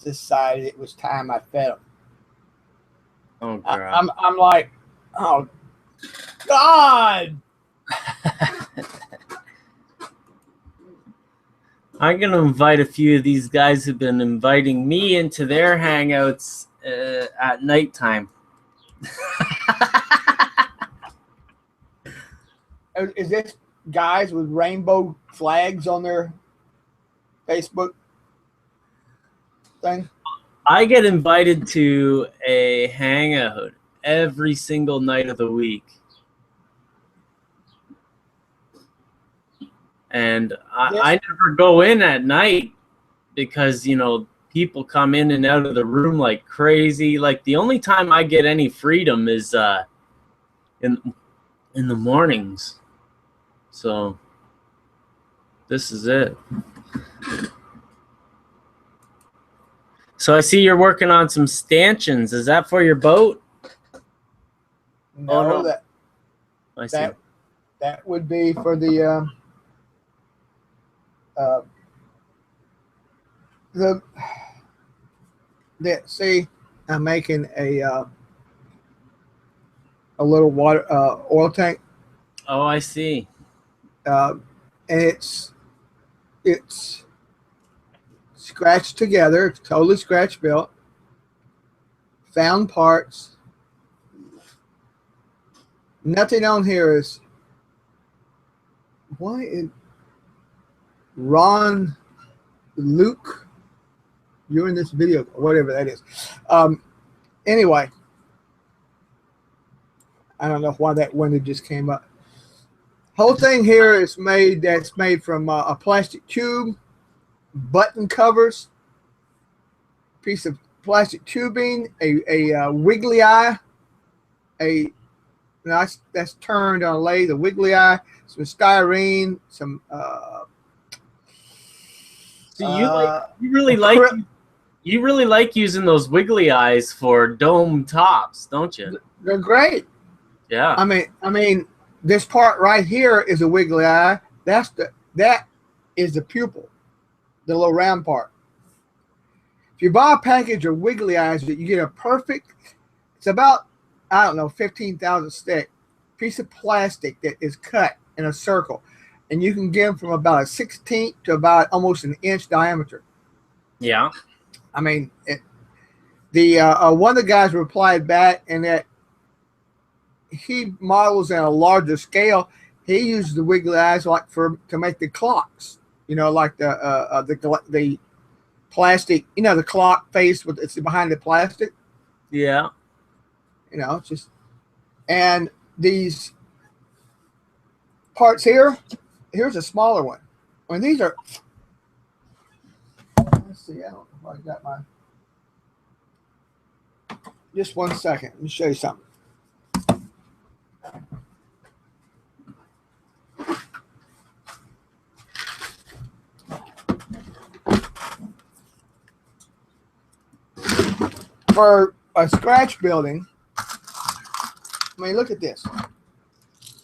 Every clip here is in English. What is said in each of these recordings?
decided it was time I fed them. Oh, God. I'm like, oh, God. I'm going to invite a few of these guys who've been inviting me into their hangouts at nighttime. Is this guys with rainbow flags on their Facebook thing? I get invited to a hangout every single night of the week. And I never go in at night because, you know, people come in and out of the room like crazy. Like the only time I get any freedom is in the mornings. So this is it. So I see you're working on some stanchions. Is that for your boat? No, oh, no. I see. That would be for the see, I'm making a little water oil tank. Oh, I see. And it's scratched together. It's totally scratch built. Found parts. Nothing on here is Ron Luke. You're in this video, whatever that is. Anyway, I don't know why that one just came up. Whole thing here is made from a plastic tube, button covers, piece of plastic tubing, a wiggly eye, that's turned on a lathe, a wiggly eye, some styrene, some so you really like using those wiggly eyes for dome tops, don't you? They're great. Yeah. I mean, this part right here is a wiggly eye. That is the pupil, the little round part. If you buy a package of wiggly eyes, you get a perfect. It's about, I don't know, 15,000 stick piece of plastic that is cut in a circle, and you can get them from about a 16th to about almost an inch diameter. Yeah. I mean, one of the guys replied back, and that he models at a larger scale. He uses the wiggly eyes like to make the clocks. You know, like the plastic. You know, the clock face with it's behind the plastic. Yeah. You know, it's just, and these parts here. Here's a smaller one. I mean, these are. Let's see. I don't know if I got my. Just 1 second. Let me show you something. For a scratch building, I mean, look at this.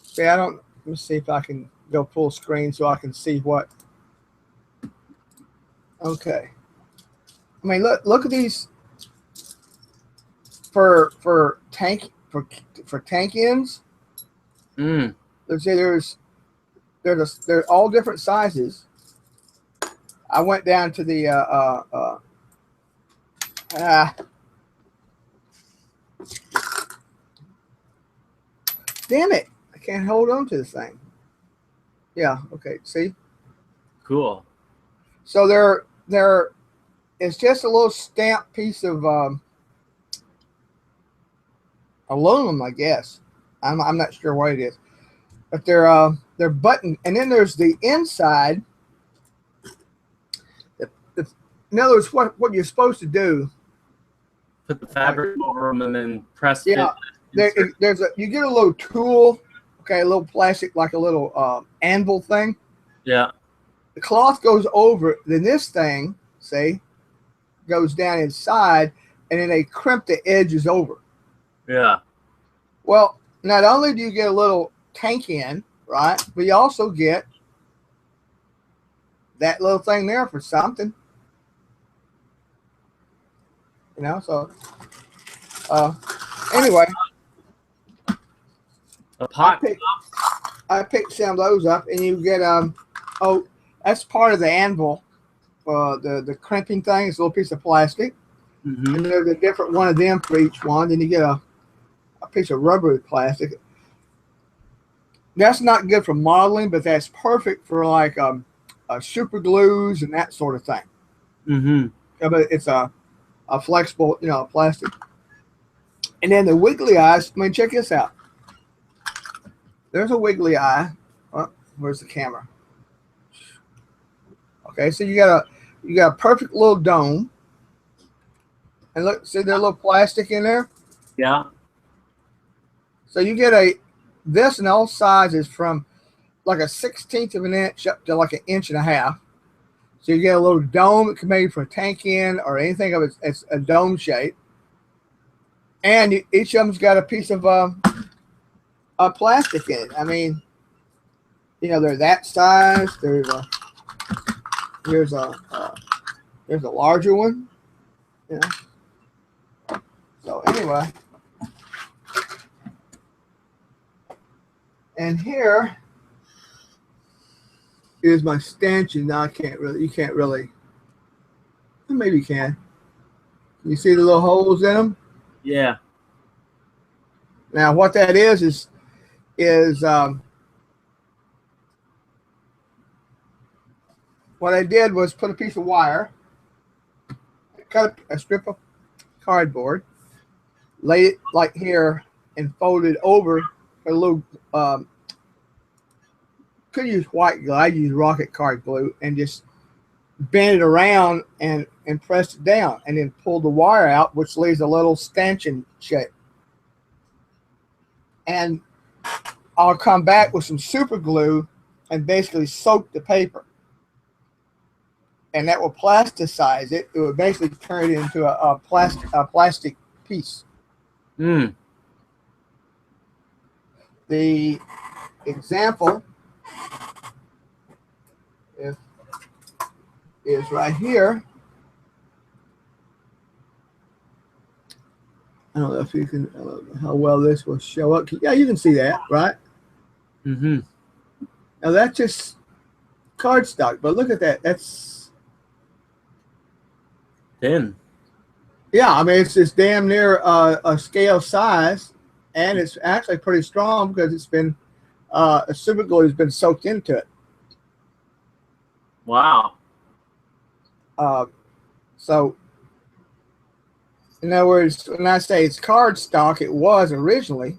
See, let me see if I can go full screen so I can see what. Okay. I mean, look at these for tank ends. There's all different sizes. I went down to the damn it! I can't hold on to this thing. Yeah. Okay. See. Cool. So it's just a little stamped piece of aluminum, I guess. I'm not sure what it is, but they're buttoned, and then there's the inside. In other words, what you're supposed to do. Put the fabric over them and then press. Yeah. You get a little tool, okay, a little plastic, like a little anvil thing. Yeah. The cloth goes over, then this thing, see, goes down inside, and then they crimp the edges over. Yeah. Well, not only do you get a little tank in, right, but you also get that little thing there for something. You know, so anyway, A pot. I picked some of those up, and you get oh, that's part of the anvil. The crimping thing is a little piece of plastic, Mm-hmm. and there's a different one of them for each one. Then you get a piece of rubber plastic. That's not good for modeling, but that's perfect for like super glues and that sort of thing. Mm-hmm. Yeah, but it's a flexible, plastic. And then the wiggly eyes. I mean, check this out. There's a wiggly eye. Oh, where's the camera? Okay, so you got a perfect little dome. And look, see there's a little plastic in there. Yeah. So you get this in all sizes from like a 1/16 of an inch up to like 1.5 inches. So you get a little dome that can be made for a tank in or anything of it's a dome shape. And each of them's got a piece of plastic in it. I mean, they're that size. There's a larger one. So anyway, and here is my stanchion. Now you can't really, maybe you can. You see the little holes in them? Yeah. Now what that is what I did was put a piece of wire, cut a strip of cardboard, lay it like here, and fold it over a little. Could use white glue. I use rocket card glue, and just bend it around and press it down, and then pull the wire out, which leaves a little stanchion shape. And I'll come back with some super glue and basically soak the paper, and that will plasticize it. It will basically turn it into a plastic piece. Mm. The example is right here. I don't know if you can, how well this will show up. Yeah, you can see that, right? Mm-hmm. Now that's just cardstock, but look at that. That's Thin. Yeah, I mean it's damn near a scale size, and it's actually pretty strong because it's been super glue has been soaked into it. Wow. So, in other words, when I say it's cardstock, it was originally,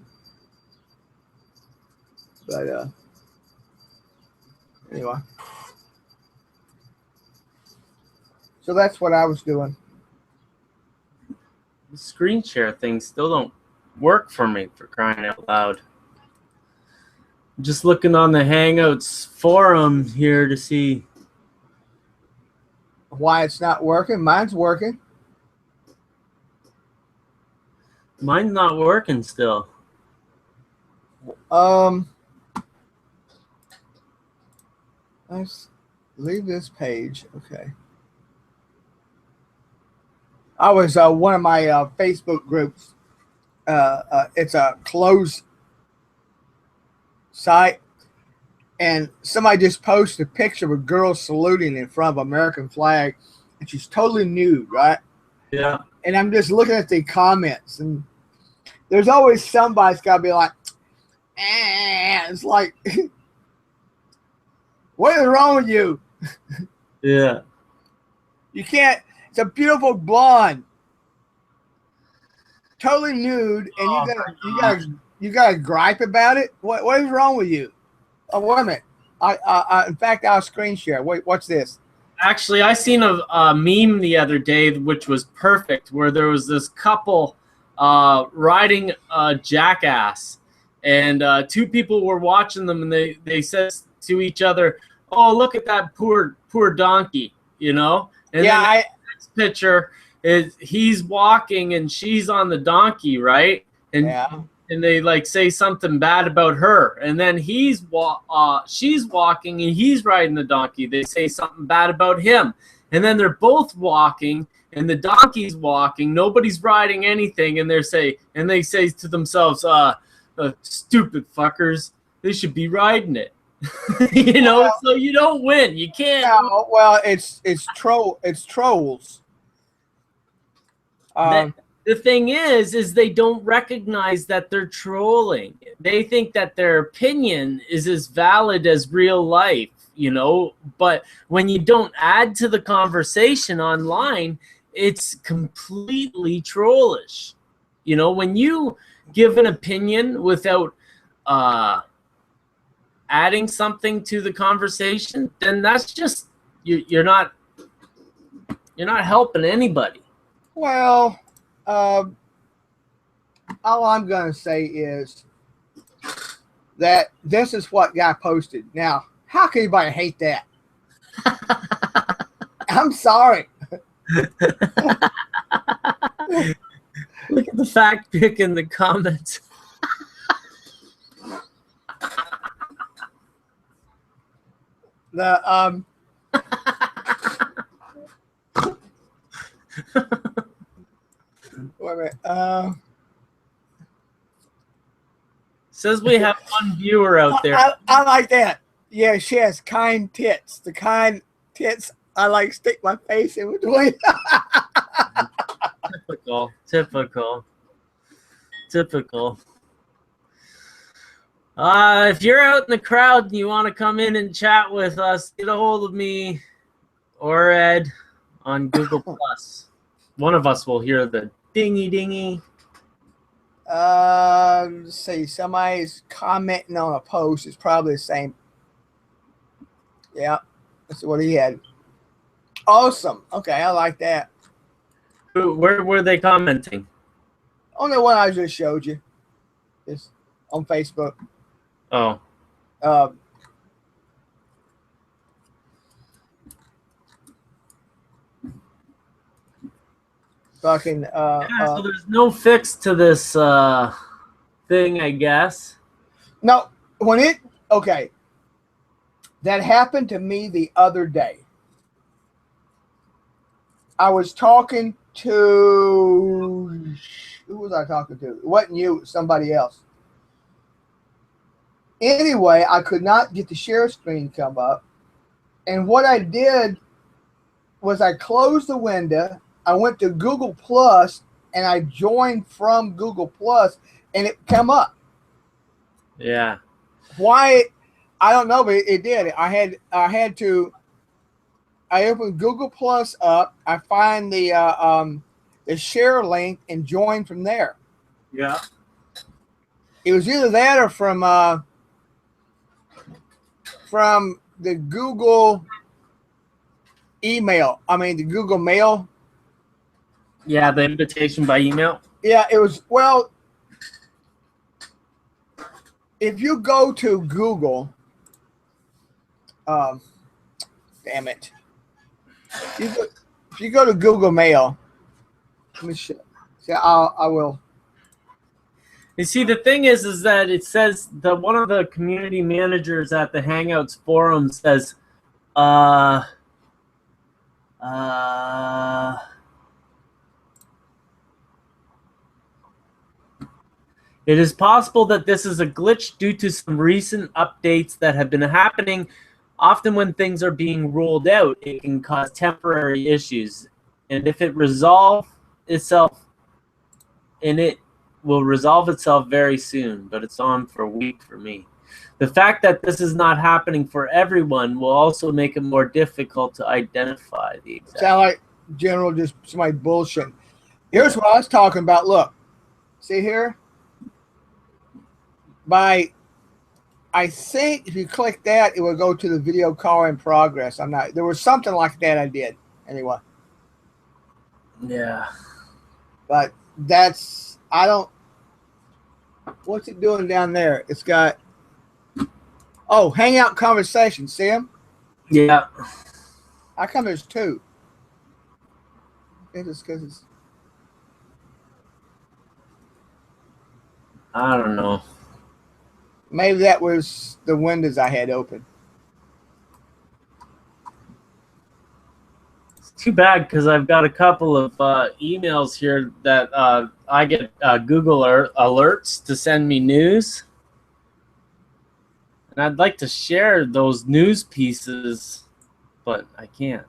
but anyway. So that's what I was doing. The screen share things still don't work for me, for crying out loud. Just looking on the Hangouts forum here to see Why it's not working? Mine's working. mine's not working still. Let's leave this page. Okay. I was one of my Facebook groups. It's a closed site, and somebody just posted a picture of a girl saluting in front of an American flag, and she's totally nude, right? Yeah. And I'm just looking at the comments, and there's always somebody's got to be like, it's like, what is wrong with you? Yeah. You can't. It's a beautiful blonde, totally nude, and you gotta gripe about it. What is wrong with you? Oh, wait a minute. In fact, I'll screen share. Wait, what's this? Actually, I seen a meme the other day which was perfect, where there was this couple riding a jackass, and two people were watching them, and they said to each other, "Oh, look at that poor donkey," you know. And Yeah, then the next picture is he's walking and she's on the donkey, right? And yeah. and they like say something bad about her, and then she's walking and he's riding the donkey. They say something bad about him, and then they're both walking and the donkey's walking. Nobody's riding anything, and they say to themselves, "Stupid fuckers! They should be riding it." You know, Well, so you don't win. You can't. no, well, it's trolls. The thing is they don't recognize that they're trolling. They think that their opinion is as valid as real life, you know. But when you don't add to the conversation online, it's completely trollish. You know, when you give an opinion without adding something to the conversation, then that's just you're not helping anybody. Well, all I'm going to say is that this is what guy posted. Now, how can anybody hate that? I'm sorry. Look at the fact pick in the comments. The wait a minute. Says we have one viewer out there. I like that. Yeah, she has kind tits. The kind tits I like stick my face in between. Typical. If you're out in the crowd and you want to come in and chat with us, get a hold of me or Ed on Google Plus. One of us will hear the dingy. Let's see, somebody's commenting on a post. It's probably the same. Yeah, that's what he had. Awesome. Okay, I like that. Where were they commenting? On the one I just showed you. It's on Facebook. Oh. Fucking So there's no fix to this thing, I guess. No, that happened to me the other day. I was talking to, who was I talking to? It wasn't you, it was somebody else. Anyway, I could not get the share screen to come up. And what I did was I closed the window. I went to Google Plus and I joined from Google Plus and it came up. Yeah. Why? I don't know, but it did. I opened Google Plus up. I find the share link and join from there. Yeah. It was either that or from the Google email. I mean, the Google Mail. Yeah, the invitation by email. Yeah, it was. Well, if you go to Google, damn it. If you go to Google Mail, let me show. See, I will. You see, the thing is that it says that one of the community managers at the Hangouts forum says, it is possible that this is a glitch due to some recent updates that have been happening. Often when things are being rolled out, it can cause temporary issues. And if it resolves itself, and it will resolve itself very soon, but it's on for a week for me. The fact that this is not happening for everyone will also make it more difficult to identify the exact. Sound like general just somebody bullshit. Here's what I was talking about. Look, see here? I think if you click that, it will go to the video call in progress. There was something like that I did anyway. Yeah. But what's it doing down there? It's got, Hangout conversation. See them? Yeah. How come there's two? It's because it's. I don't know. Maybe that was the windows I had open. too bad because I've got a couple of emails here that I get Google alerts to send me news. And I'd like to share those news pieces, but I can't.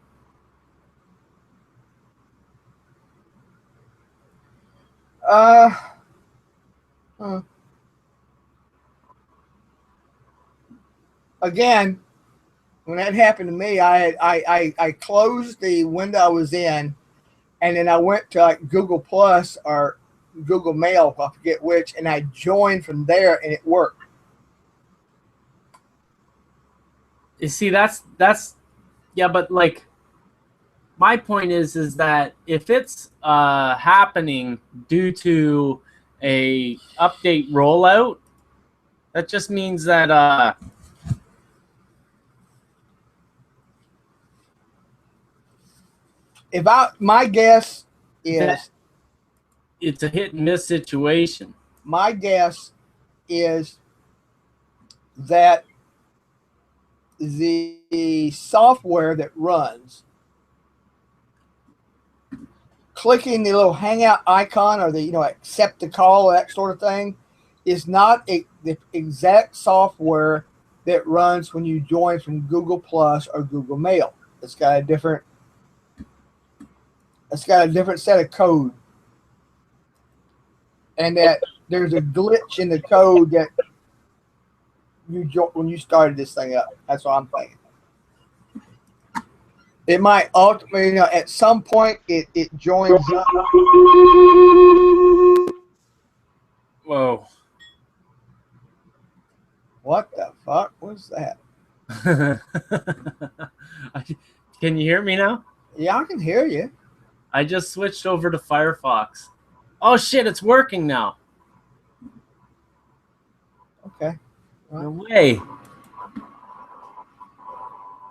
Again, when that happened to me, I closed the window I was in, and then I went to like Google Plus or Google Mail, I forget which, and I joined from there, and it worked. You see, that's yeah, but like my point is that if it's happening due to a update rollout, that just means that my guess is it's a hit and miss situation. My guess is that the software that runs, clicking the little hangout icon or the accept the call, that sort of thing, is not the exact software that runs when you join from Google Plus or Google Mail. It's got a different set of code, and that there's a glitch in the code that when you started this thing up. That's what I'm thinking. It might ultimately, at some point, it joins up. Whoa. What the fuck was that? Can you hear me now? Yeah, I can hear you. I just switched over to Firefox. Oh shit, it's working now. Okay. No way.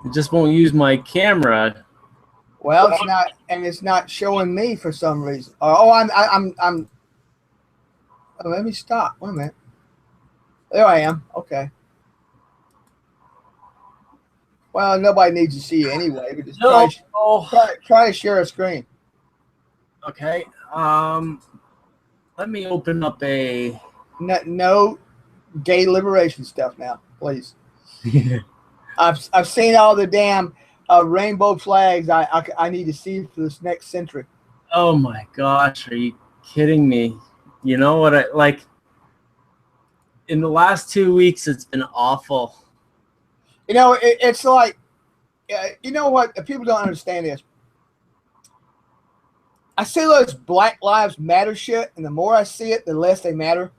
It just won't use my camera. Well, it's not, and it's not showing me for some reason. Oh, I'm. Oh, let me stop. Wait a minute. There I am. Okay. Well, nobody needs to see you anyway. But just try to share a screen. Okay. Let me open up a. No gay liberation stuff now, please. I've seen all the damn rainbow flags. I need to see for this next century. Oh my gosh, are you kidding me? You know what I like? In the last 2 weeks, it's been awful. It's like, you know what? People don't understand this. I see those Black Lives Matter shit, and the more I see it, the less they matter.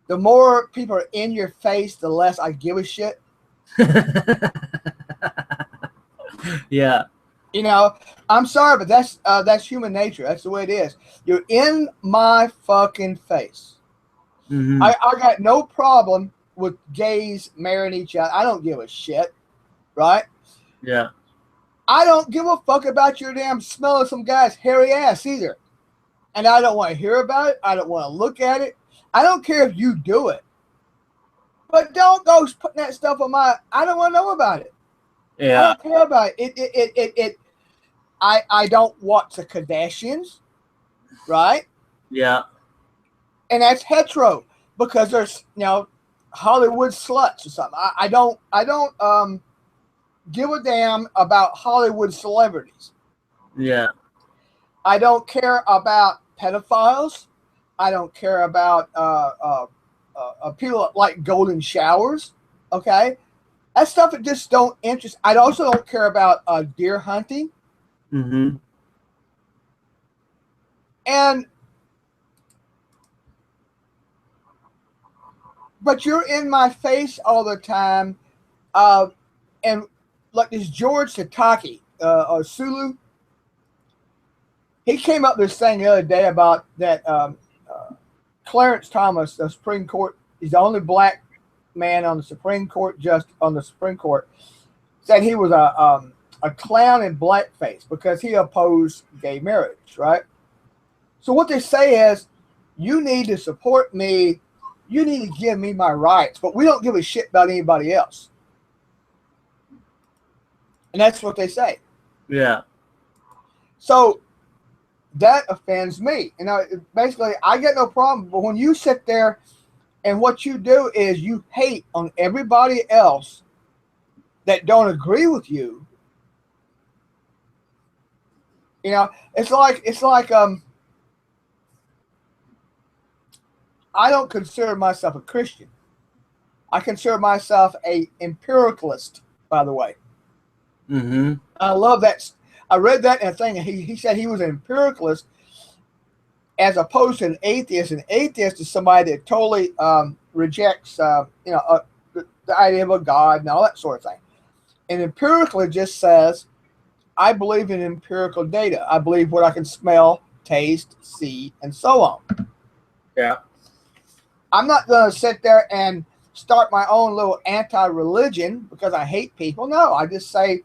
The more people are in your face, the less I give a shit. Yeah. I'm sorry, but that's human nature. That's the way it is. You're in my fucking face. Mm-hmm. I got no problem with gays marrying each other. I don't give a shit, right? Yeah. I don't give a fuck about your damn smell of some guy's hairy ass either. And I don't want to hear about it. I don't want to look at it. I don't care if you do it. But don't go putting that stuff on I don't want to know about it. Yeah. I don't care about it. I don't watch the Kardashians, right? Yeah. And that's hetero because there's Hollywood sluts or something. I don't give a damn about Hollywood celebrities. Yeah. I don't care about pedophiles. I don't care about people that like golden showers. Okay, that stuff that just don't interest. I also don't care about deer hunting. Mm-hmm. But you're in my face all the time, and like this George Tataki or Sulu. He came up with this thing the other day about that Clarence Thomas, the Supreme Court. He's the only black man on the Supreme Court, said he was a clown in blackface because he opposed gay marriage, right? So what they say is, you need to support me. You need to give me my rights, but we don't give a shit about anybody else. And that's what they say. Yeah. So that offends me. You know, basically, I get no problem. But when you sit there and what you do is you hate on everybody else that don't agree with you, you know, it's like I don't consider myself a Christian. I consider myself a empiricalist, by the way. Mm-hmm. I love that. I read that in a thing. He said he was an empiricalist as opposed to an atheist. An atheist is somebody that totally rejects, the idea of a God and all that sort of thing. And empirically just says, I believe in empirical data. I believe what I can smell, taste, see, and so on. Yeah. I'm not going to sit there and start my own little anti-religion because I hate people. No, I just say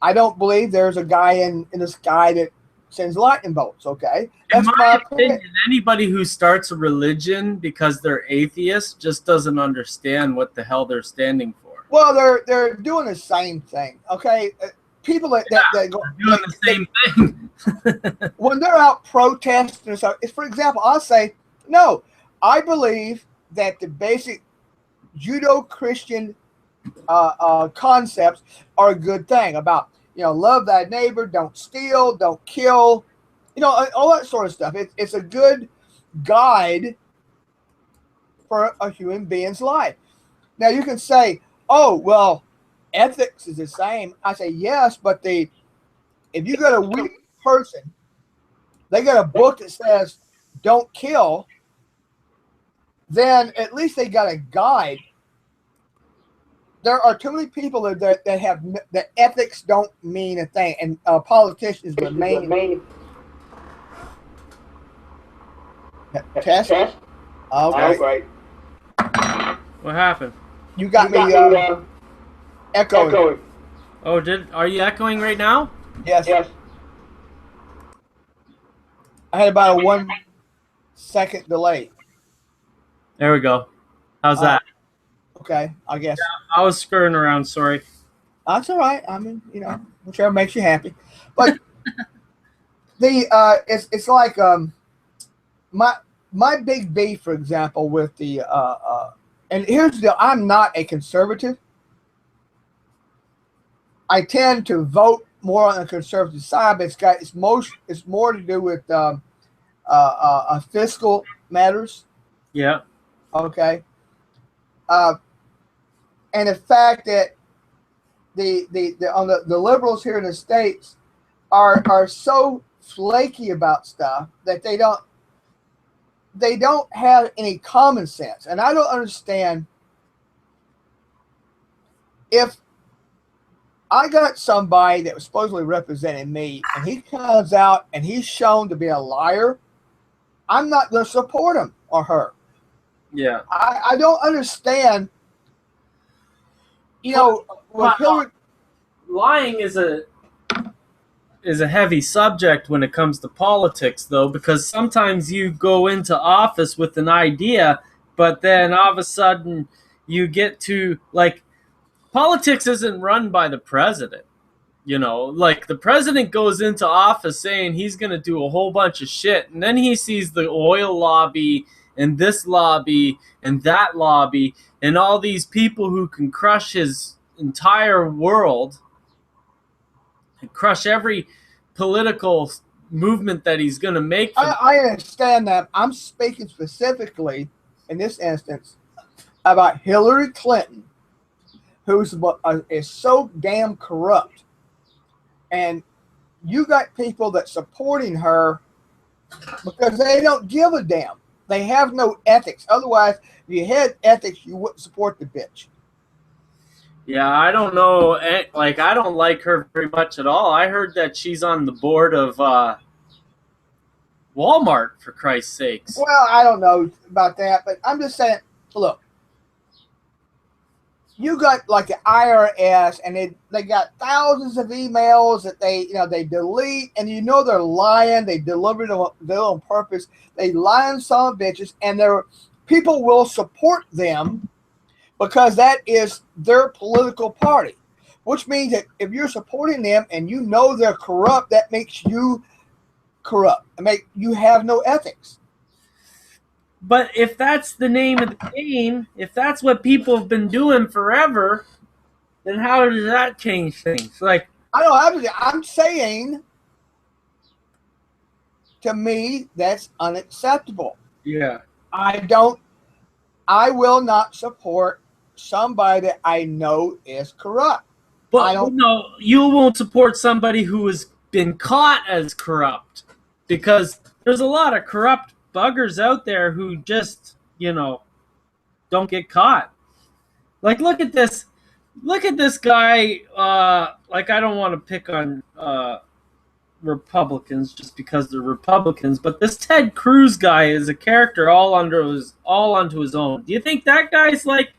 I don't believe there's a guy in the sky that sends lightning bolts. Okay, In that's my opinion. opinion, anybody who starts a religion because they're atheist just doesn't understand what the hell they're standing for. Well, they're doing the same thing. Okay, people that go They're doing the same thing. when they're out protesting. So, for example, I'll say no. I believe that the basic Judeo-Christian concepts are a good thing about, love thy neighbor, don't steal, don't kill, all that sort of stuff. It's a good guide for a human being's life. Now you can say, oh, well, ethics is the same. I say yes, but if you got a weak person, they got a book that says don't kill, then at least they got a guide. There are too many people that have that ethics don't mean a thing, and politicians remain. Test. Okay. What happened? You got me echoing. Oh, are you echoing right now? Yes. I had about a 1 second delay. There we go. How's that? Okay, I guess. I was screwing around, sorry. That's all right. I mean, whichever makes you happy. But it's like my big beef, for example, with the and here's the deal. I'm not a conservative. I tend to vote more on the conservative side, but it's more to do with fiscal matters. Yeah. Okay. And the fact that the liberals here in the States are so flaky about stuff that they don't have any common sense. And I don't understand if I got somebody that was supposedly representing me and he comes out and he's shown to be a liar, I'm not going to support him or her. Yeah. I don't understand. Lying is a heavy subject when it comes to politics, though, because sometimes you go into office with an idea, but then all of a sudden you get to, like, politics isn't run by the president. Like, the president goes into office saying he's going to do a whole bunch of shit, and then he sees the oil lobby and this lobby and that lobby and all these people who can crush his entire world and crush every political movement that he's going to make. I understand that. I'm speaking specifically in this instance about Hillary Clinton, who's is so damn corrupt. And you got people that supporting her because they don't give a damn. They have no ethics. Otherwise, if you had ethics, you wouldn't support the bitch. Yeah, I don't know. Like, I don't like her very much at all. I heard that she's on the board of Walmart, for Christ's sakes. Well, I don't know about that, but I'm just saying, look, you got like the IRS, and they got thousands of emails that they delete, and they're lying. They deliver them on purpose. They lying son of bitches, and people will support them because that is their political party. which means that if you're supporting them and you know they're corrupt, that makes you corrupt. You have no ethics. But if that's the name of the game, if that's what people have been doing forever, then how does that change things? Like, I'm saying, to me, that's unacceptable. yeah. I will not support somebody that I know is corrupt. But no, you won't support somebody who has been caught as corrupt, because there's a lot of corrupt buggers out there who just, don't get caught. Like, look at this guy. Like, I don't want to pick on Republicans just because they're Republicans, but this Ted Cruz guy is a character all onto his own. Do you think that guy's like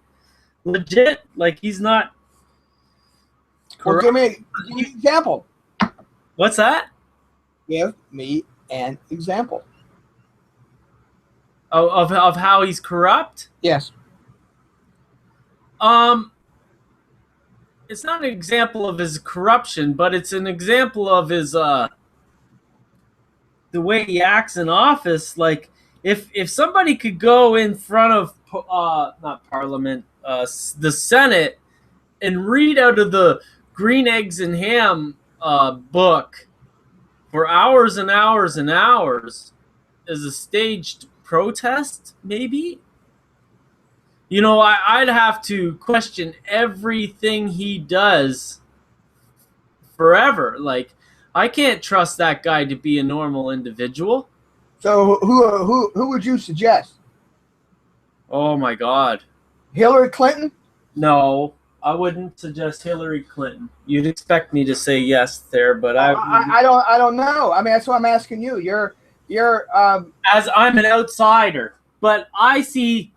legit? Like, he's not. Well, give me an example. What's that? Give me an example of how he's corrupt. Yes. It's not an example of his corruption, but it's an example of his the way he acts in office. Like, if somebody could go in front of not Parliament, the Senate, and read out of the Green Eggs and Ham book for hours and hours and hours as a staged protest, maybe, I'd have to question everything he does forever. Like, I can't trust that guy to be a normal individual. So who would you suggest? Oh my God. Hillary Clinton? No, I wouldn't suggest Hillary Clinton. You'd expect me to say yes there, but I don't know. I mean, that's what I'm asking you. You're as I'm an outsider, but I see.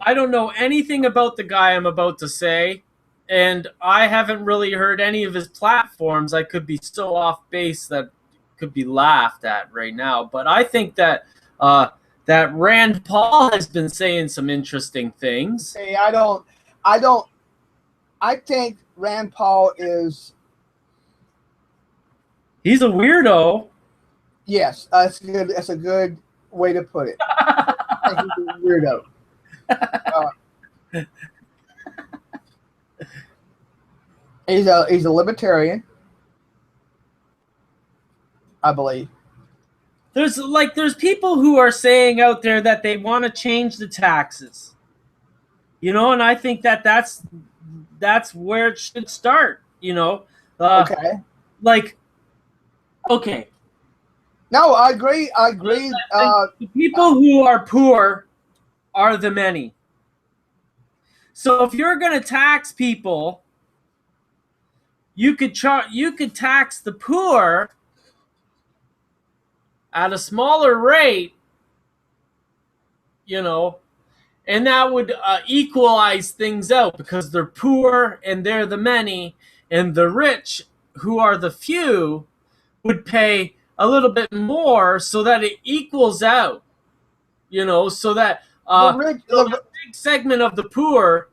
I don't know anything about the guy I'm about to say, and I haven't really heard any of his platforms. I could be so off base that could be laughed at right now, but I think that that Rand Paul has been saying some interesting things. Hey, I think Rand Paul is. He's a weirdo. Yes, that's good. That's a good way to put it. I think he's a weirdo. He's a libertarian, I believe. There's people who are saying out there that they want to change the taxes, and I think that's where it should start. Okay. Okay. No, I agree. The people who are poor are the many. So if you're going to tax people, you could tax the poor at a smaller rate, and that would equalize things out, because they're poor and they're the many, and the rich, who are the few, would pay a little bit more, so that it equals out, so that the big segment of the poor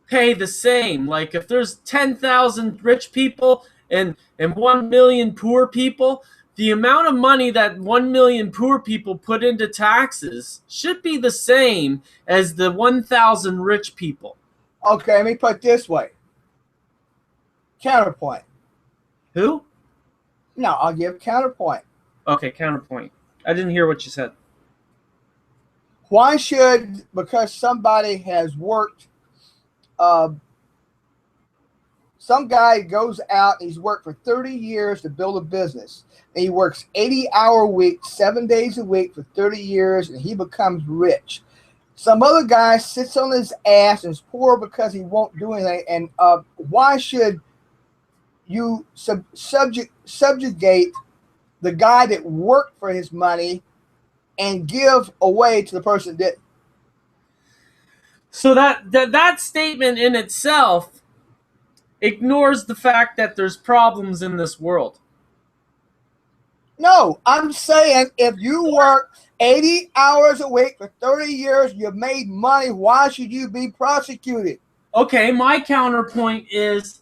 pay the same. Like, if there's 10,000 rich people and 1 million poor people, the amount of money that 1 million poor people put into taxes should be the same as the 1,000 rich people. Okay, let me put it this way. Counterpoint. Who? No, I'll give counterpoint. Okay, counterpoint. I didn't hear what you said. Why should, because somebody has worked, some guy goes out and he's worked for 30 years to build a business, and he works 80-hour week, 7 days a week for 30 years, and he becomes rich. Some other guy sits on his ass and is poor because he won't do anything. And why should you subjugate the guy that worked for his money and give away to the person that didn't? So that statement in itself ignores the fact that there's problems in this world. No, I'm saying if you work 80 hours a week for 30 years. You've made money. Why should you be prosecuted? Okay, my counterpoint is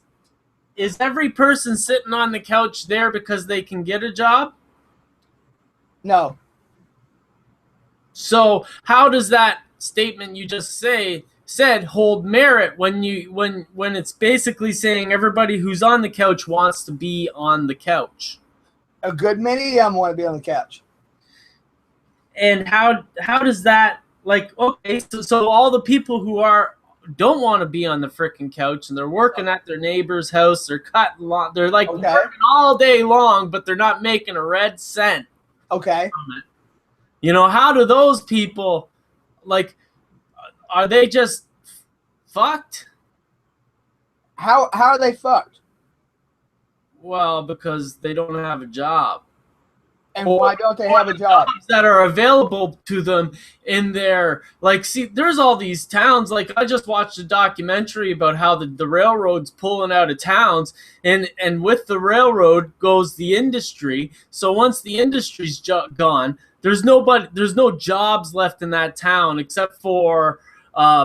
every person sitting on the couch there because they can get a job? No. So how does that statement you just said hold merit when it's basically saying everybody who's on the couch wants to be on the couch? A good many of them want to be on the couch. And how does that, like, okay, so all the people who don't want to be on the freaking couch and they're working at their neighbor's house, they're cutting they're like working all day long, but they're not making a red cent. Okay. You know, how do those people, like, are they just fucked? How are they fucked? Well, because they don't have a job. And why don't they have a job? Jobs that are available to them in their, like, see, there's all these towns. Like, I just watched a documentary about how the railroad's pulling out of towns, and with the railroad goes the industry. So once the industry's gone, there's no jobs left in that town except for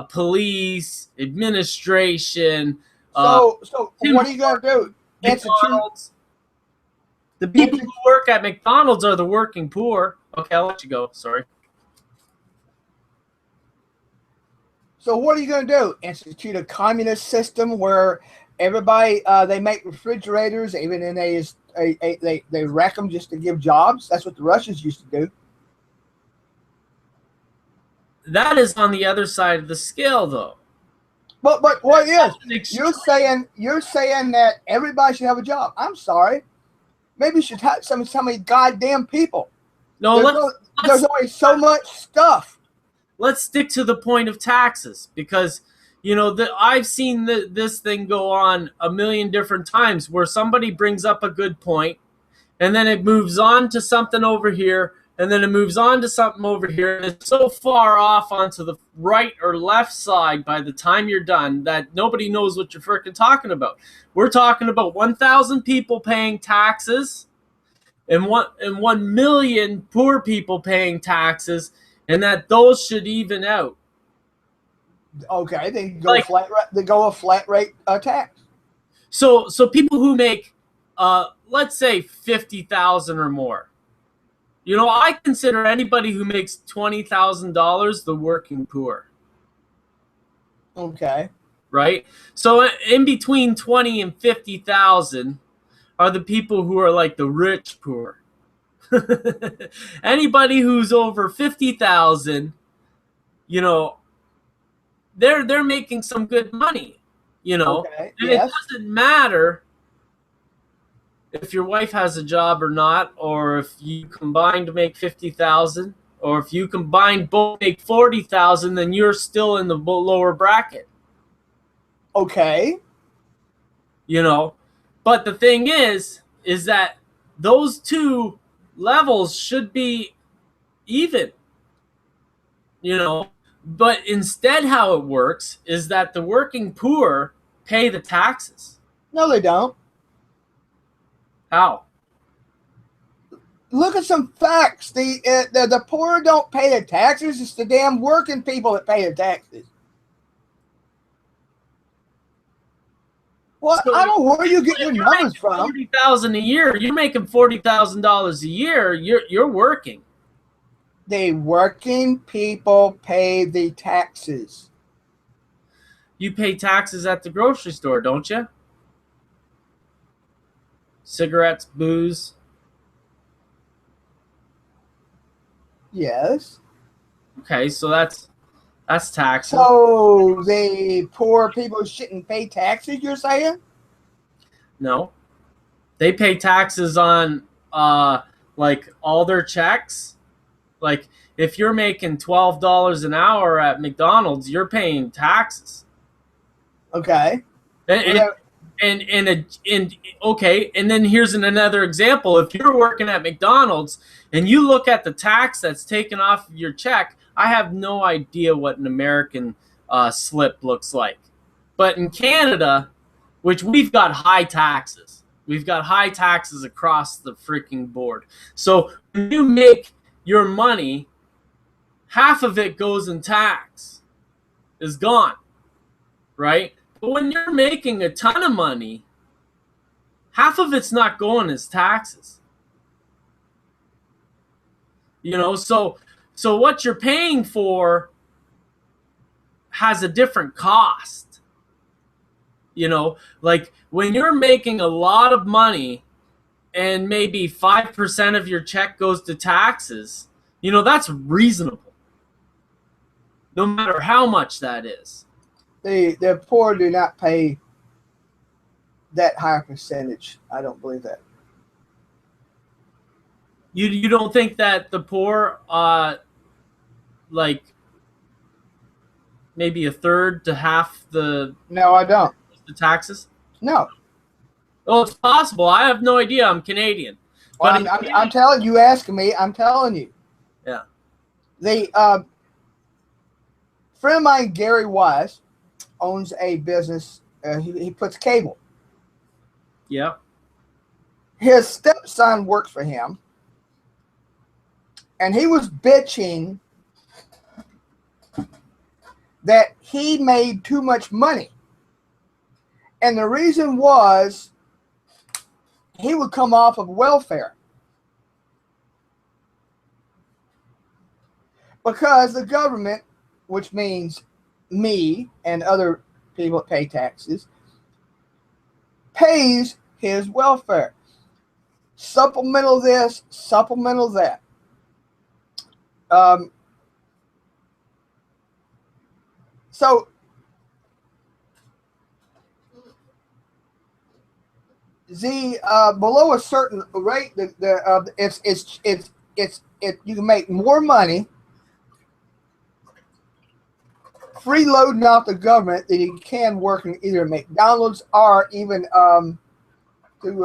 police, administration. So what are you going to do? McDonald's. The people who work at McDonald's are the working poor. Okay, I'll let you go. Sorry. So what are you going to do? Institute a communist system where everybody they make refrigerators, even and they wreck them just to give jobs? That's what the Russians used to do. That is on the other side of the scale, though. But what is you're saying that everybody should have a job? I'm sorry. Maybe you should have some goddamn people. No, there's only so much stuff. Let's stick to the point of taxes, because you know I've seen this thing go on a million different times where somebody brings up a good point, and then it moves on to something over here, and then it moves on to something over here, and it's so far off onto the right or left side by the time you're done that nobody knows what you're freaking talking about. We're talking about 1,000 people paying taxes and 1 million poor people paying taxes, and that those should even out. Okay, they go a flat rate tax. So people who make let's say 50,000 or more. You know, I consider anybody who makes $20,000 the working poor. Okay. Right? So in between 20 and 50,000 are the people who are like the rich poor. Anybody who's over 50,000, you know, they're making some good money, you know. Okay. And yes. it doesn't matter if your wife has a job or not, or if you combined to make 50,000, or if you combined both make 40,000, then you're still in the lower bracket. Okay. You know, but the thing is that those two levels should be even. You know, but instead how it works is that the working poor pay the taxes. No, they don't. How? Look at some facts. The poor don't pay the taxes. It's the damn working people that pay the taxes. Well, So I don't know where you get your numbers from. $40,000 a year. You're making $40,000 a year. You're working. The working people pay the taxes. You pay taxes at the grocery store, don't you? Cigarettes, booze. Yes. Okay, so that's taxes. So the poor people shouldn't pay taxes, you're saying? No. They pay taxes on like all their checks. Like if you're making $12 an hour at McDonald's, you're paying taxes. Okay. And okay, and then here's another example. If you're working at McDonald's and you look at the tax that's taken off of your check, I have no idea what an American slip looks like. But in Canada, which we've got high taxes. We've got high taxes across the freaking board. So when you make your money half of it goes in tax, is gone, right? But when you're making a ton of money, half of it's not going as taxes. You know, so what you're paying for has a different cost. You know, like when you're making a lot of money and maybe 5% of your check goes to taxes, you know, that's reasonable. No matter how much that is. The poor do not pay that high percentage. I don't believe that. You don't think that the poor, like maybe a third to half the No, I don't. taxes? No. Oh, it's possible. I have no idea. I'm Canadian. Well, But I'm telling you, asking me, I'm telling you. Yeah. The friend of mine, Gary Wise, owns a business. He puts cable. Yeah. His stepson works for him, and he was bitching that he made too much money. And the reason was he would come off of welfare. Because the government, which means me and other people that pay taxes, pays his welfare. Supplemental this, supplemental that. So below a certain rate, you can make more money freeloading off the government than you can working either at McDonald's or even through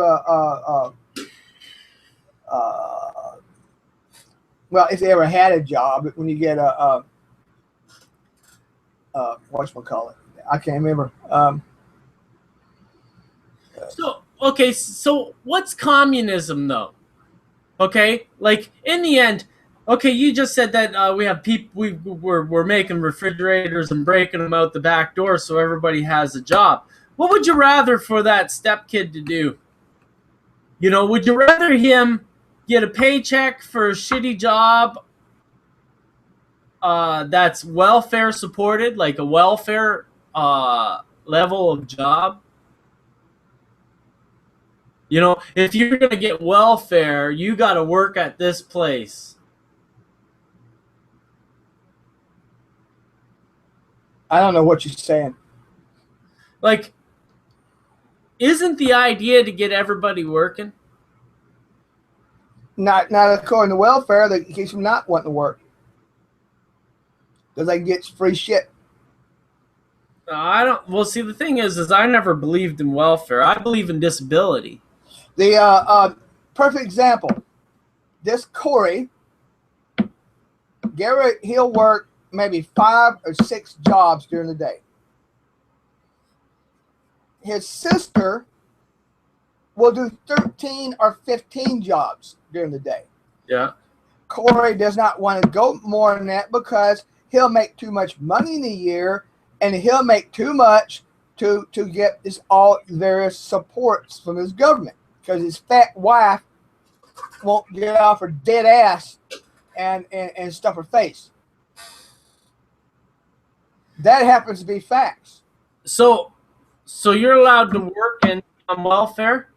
well, if they ever had a job, when you get whatchamacallit, I can't remember. So what's communism though? Okay, like in the end, okay, you just said that we have people, we're making refrigerators and breaking them out the back door so everybody has a job. What would you rather for that stepkid to do? You know, would you rather him get a paycheck for a shitty job that's welfare supported, like a welfare level of job? You know, if you're going to get welfare, you got to work at this place. I don't know what you're saying. Like, isn't the idea to get everybody working? Not according to welfare, that keeps them not wanting to work because they get free shit. I don't. Well, see, the thing is I never believed in welfare. I believe in disability. The perfect example. This Corey, Garrett, he'll work maybe 5 or 6 jobs during the day. His sister will do 13 or 15 jobs during the day. Yeah. Corey does not want to go more than that because he'll make too much money in a year, and he'll make too much to get this all various supports from his government because his fat wife won't get off her dead ass and stuff her face. That happens to be facts. So you're allowed to work and on welfare?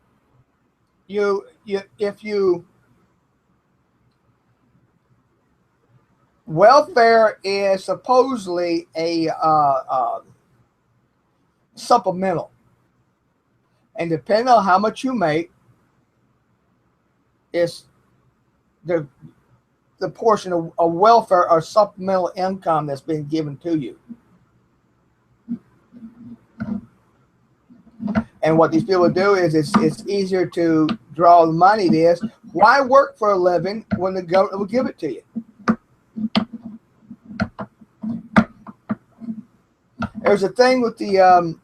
Welfare is supposedly a supplemental, and depending on how much you make, is the portion of welfare or supplemental income that's been given to you. And what these people do is it's easier to draw the money. Why work for a living when the government will give it to you? There's a thing with the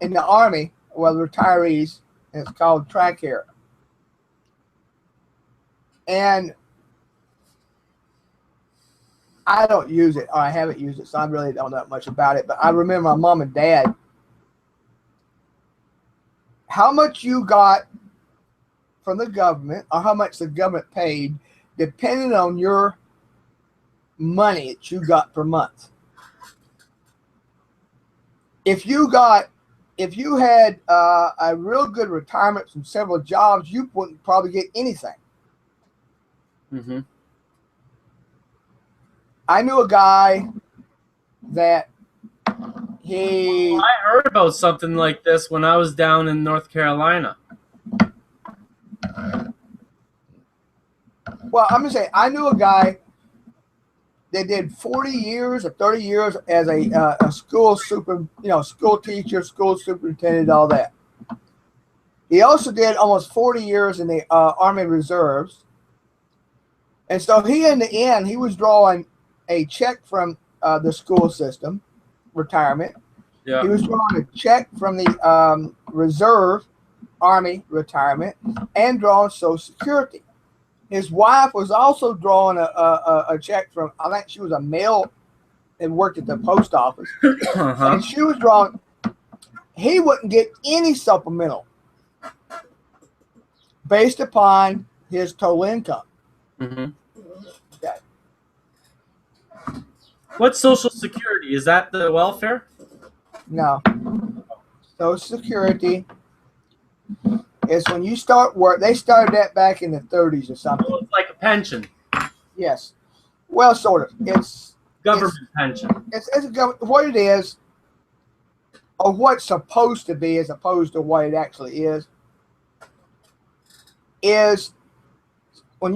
in the Army, well, the retirees, and it's called TRICARE. And I don't use it, or I haven't used it, so I really don't know much about it. But I remember my mom and dad. How much you got from the government, or how much the government paid, depending on your money that you got per month. If you had a real good retirement from several jobs, you wouldn't probably get anything. Mm-hmm. I knew a guy that he. I heard about something like this when I was down in North Carolina. Well, I'm gonna say I knew a guy that did 40 years or 30 years as a school school teacher, school superintendent, all that. He also did almost 40 years in the Army Reserves, and so in the end, he was drawing a check from the school system, retirement. Yeah. He was drawing a check from the Reserve Army retirement and drawing Social Security. His wife was also drawing a check from, I think she was a mail and worked at the post office. Uh-huh. And she was drawing, he wouldn't get any supplemental based upon his total income. Mm-hmm. Okay. What's Social Security? Is that the welfare? No. Social Security is when you start work. They started that back in the 30s or something. Well, it's like a pension. Yes. Well, sort of. It's Government pension. It's what it is, or what's supposed to be, as opposed to what it actually is when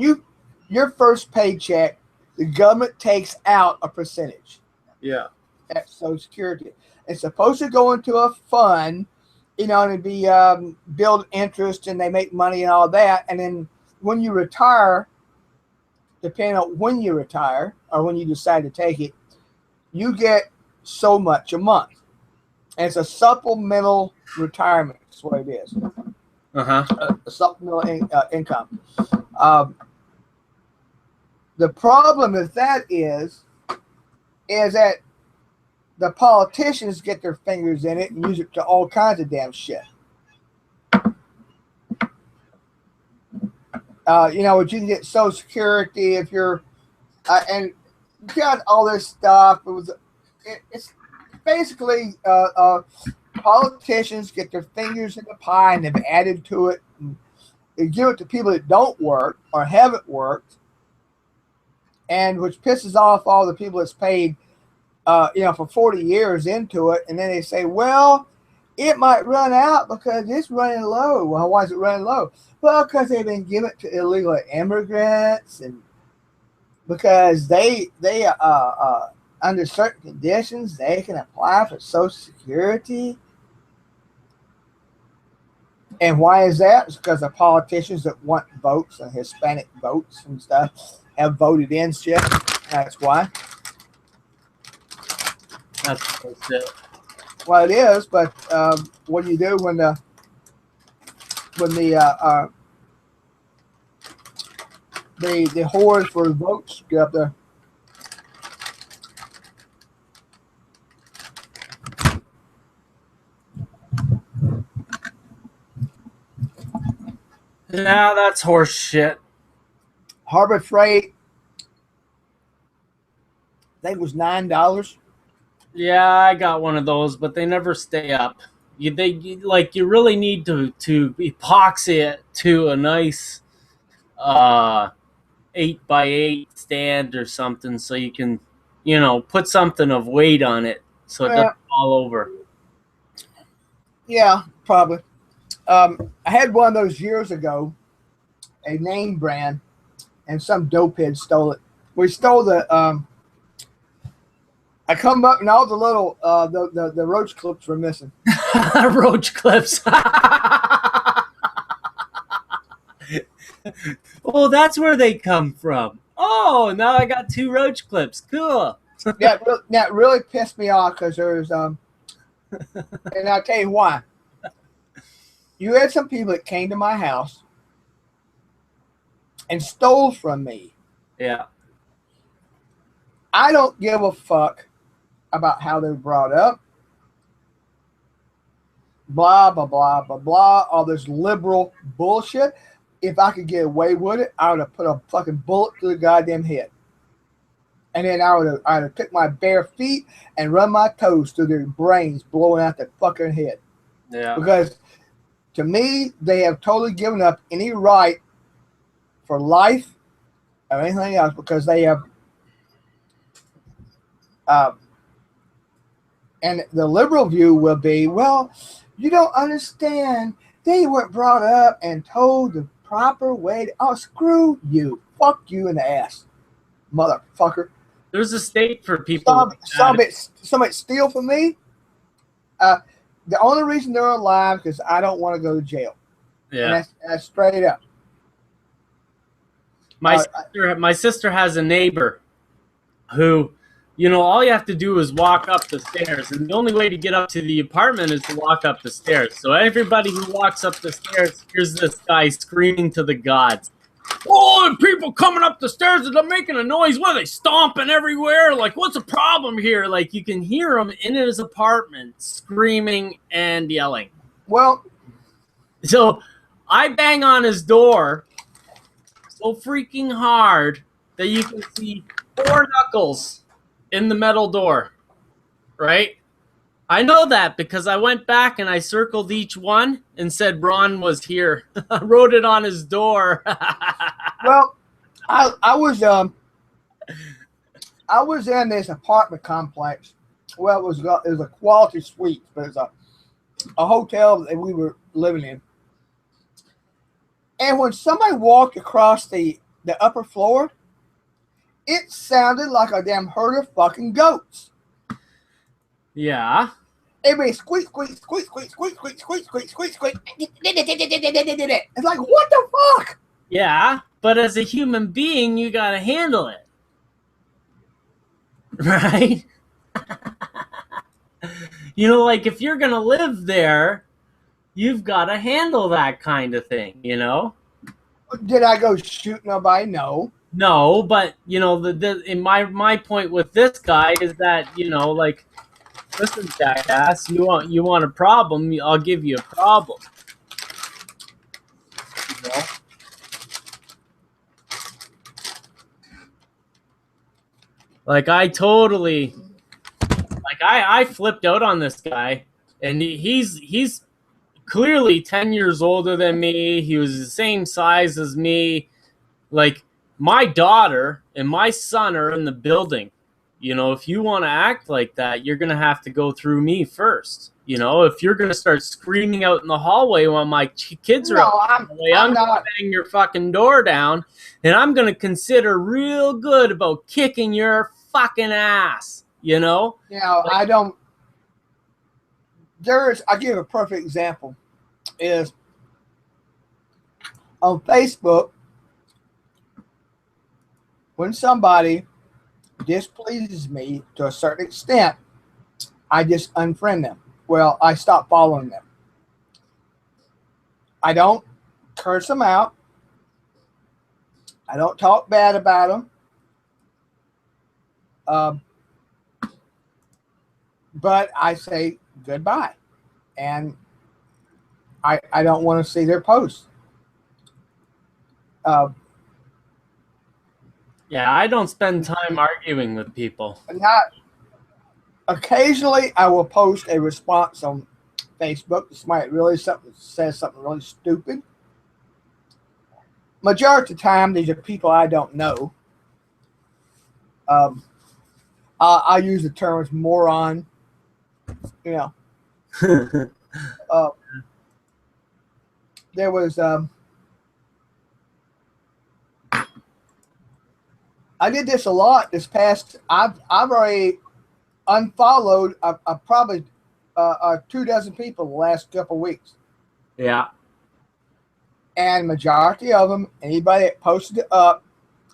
your first paycheck, the government takes out a percentage. Yeah. That's Social Security. It's supposed to go into a fund, and be build interest, and they make money and all that. And then when you retire, depending on when you retire or when you decide to take it, you get so much a month. And it's a supplemental retirement. That's what it is. Uh-huh. A supplemental income. The problem with that is that the politicians get their fingers in it and use it to all kinds of damn shit. You can get Social Security if you're, and you got all this stuff. It's basically politicians get their fingers in the pie and they've added to it. And they give it to people that don't work or haven't worked, and which pisses off all the people that's paid, for 40 years into it. And then they say, well, it might run out because it's running low. Well, why is it running low? Well, because they've been given it to illegal immigrants, and because they under certain conditions, they can apply for Social Security. And why is that? It's because the politicians that want votes and Hispanic votes and stuff have voted in shit. That's why. That's it. Well, it is, but what do you do when the whores for the votes get up there? Yeah, that's horse shit. Harbor Freight, I think it was $9. Yeah, I got one of those, but they never stay up. You really need to epoxy it to a nice 8x8 stand or something, so you can put something of weight on it so it doesn't fall over. Yeah, probably. I had one of those years ago, a name brand, and some dopehead stole it. We stole the. I come up and all the little the roach clips were missing. Roach clips. Oh, that's where they come from. Oh, now I got 2 roach clips. Cool. That really pissed me off because there's and I'll tell you why. You had some people that came to my house and stole from me. Yeah. I don't give a fuck about how they're brought up. Blah, blah, blah, blah, blah. All this liberal bullshit. If I could get away with it, I would have put a fucking bullet through the goddamn head. And then I'd have took my bare feet and run my toes through their brains, blowing out their fucking head. Yeah. Because to me, they have totally given up any right for life or anything else because they have. And the liberal view will be, well, you don't understand. They weren't brought up and told the proper way. Oh, screw you. Fuck you in the ass, motherfucker. There's a state for people. Somebody steal from me. The only reason they're alive is because I don't want to go to jail. Yeah, and that's straight up. My sister has a neighbor who, all you have to do is walk up the stairs, and the only way to get up to the apartment is to walk up the stairs. So everybody who walks up the stairs hears this guy screaming to the gods. Oh, and people coming up the stairs and they're making a noise. What are they stomping everywhere? Like, what's the problem here? Like, you can hear him in his apartment screaming and yelling. Well, so I bang on his door so freaking hard that you can see 4 knuckles in the metal door, right? I know that because I went back and I circled each one and said Ron was here. I wrote it on his door. Well, I was in this apartment complex. Well, it was a quality suite, but it was a hotel that we were living in. And when somebody walked across the upper floor, it sounded like a damn herd of fucking goats. Yeah. Everybody squeak, squeak, squeak, squeak, squeak, squeak, squeak, squeak, squeak, squeak. It's like, what the fuck? Yeah, but as a human being, you gotta handle it. Right? Like if you're gonna live there, you've gotta handle that kind of thing, Did I go shoot nobody? No. No, but in my point with this guy is that like, listen, jackass, you want a problem? I'll give you a problem. Like I flipped out on this guy, and he's clearly 10 years older than me. He was the same size as me. Like, my daughter and my son are in the building. If you want to act like that, you're going to have to go through me first. If you're going to start screaming out in the hallway while my kids are out the way, I'm going to bang your fucking door down, and I'm going to consider real good about kicking your fucking ass, I don't. I'll give a perfect example. Is on Facebook, when somebody displeases me to a certain extent, I just unfriend them. Well, I stop following them. I don't curse them out. I don't talk bad about them. But I say goodbye. And I don't want to see their posts. Yeah, I don't spend time arguing with people. Occasionally, I will post a response on Facebook. This might really says something really stupid. Majority of the time, these are people I don't know. I use the terms moron. There was I did this a lot this past. I've already unfollowed probably 24 people the last couple of weeks. Yeah. And majority of them, anybody that posted up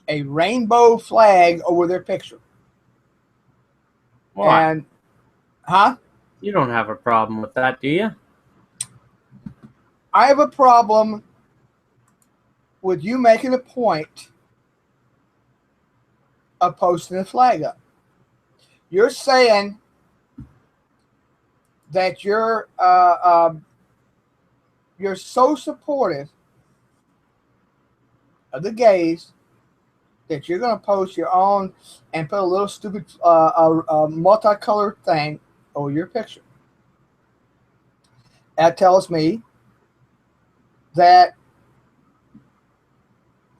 a rainbow flag over their picture. Why? And You don't have a problem with that, do you? I have a problem with you making a point of posting a flag up. You're saying that you're so supportive of the gays that you're going to post your own and put a little stupid multicolored thing over your picture. That tells me that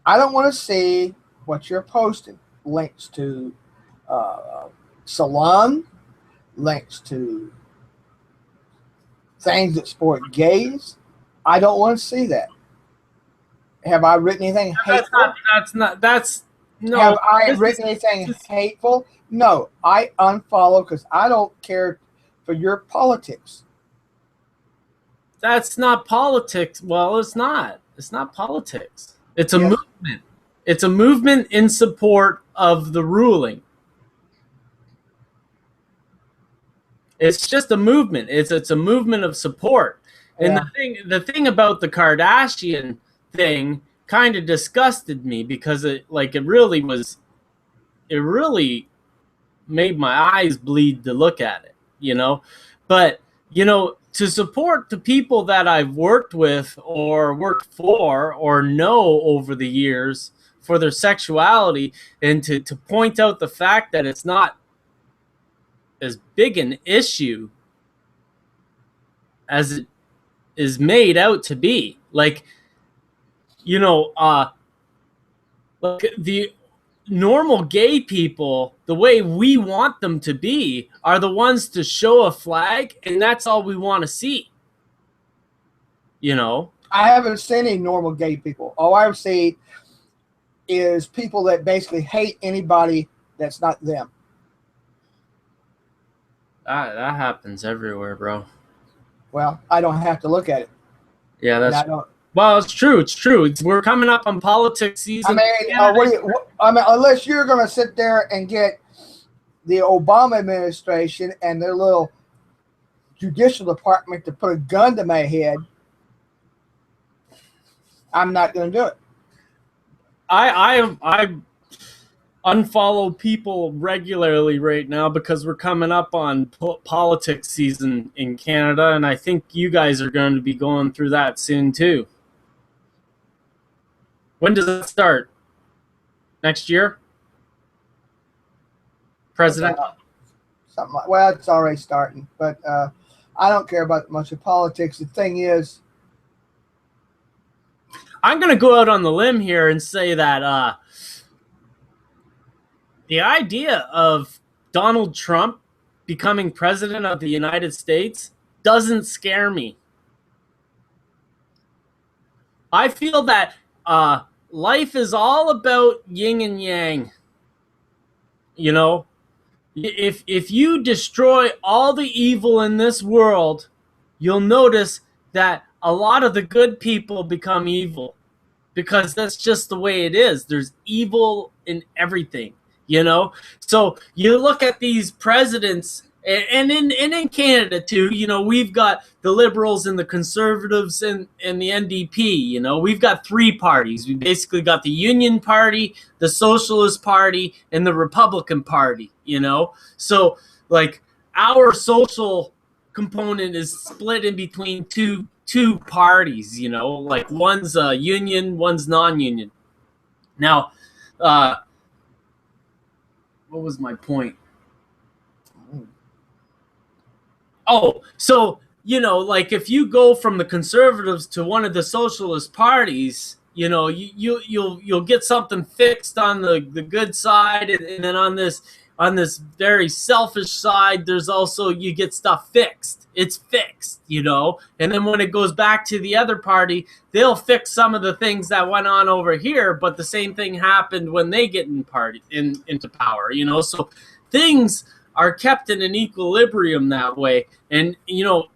I don't want to see what you're posting. Links to salon, links to things that support gays. I don't want to see that. Have I written anything hateful? No. Have I written anything hateful? No, I unfollow because I don't care for your politics. That's not politics. Well, it's not. It's not politics. It's a movement. It's a movement in support of the ruling. It's just a movement. It's a movement of support. And the thing about the Kardashian thing kind of disgusted me because it really made my eyes bleed to look at it, But, to support the people that I've worked with or worked for or know over the years for their sexuality, and to point out the fact that it's not as big an issue as it is made out to be. Like the normal gay people, the way we want them to be, are the ones to show a flag, and that's all we want to see. I haven't seen any normal gay people. All I've seen is people that basically hate anybody that's not them. That happens everywhere, bro. Well, I don't have to look at it. Yeah, well, it's true. We're coming up on politics season. Unless you're going to sit there and get the Obama administration and their little judicial department to put a gun to my head, I'm not going to do it. I unfollow people regularly right now because we're coming up on politics season in Canada, and I think you guys are going to be going through that soon too. When does it start? Next year? President? Well, it's already starting, but I don't care about much of politics. The thing is, I'm going to go out on the limb here and say that the idea of Donald Trump becoming president of the United States doesn't scare me. I feel that life is all about yin and yang. If you destroy all the evil in this world, you'll notice that a lot of the good people become evil, because that's just the way it is. There's evil in everything, So you look at these presidents, and in Canada too, we've got the Liberals and the Conservatives and the NDP. We've got three parties. We basically got the Union Party, the Socialist Party, and the Republican Party. So like our social component is split in between two parties. Like one's union, one's non-union. Now, what was my point? Oh, so, like if you go from the Conservatives to one of the socialist parties, you'll get something fixed on the good side, and then on this very selfish side, there's also, you get stuff fixed. It's fixed, and then when it goes back to the other party, they'll fix some of the things that went on over here, but the same thing happened when they get into power, so things are kept in an equilibrium that way. And,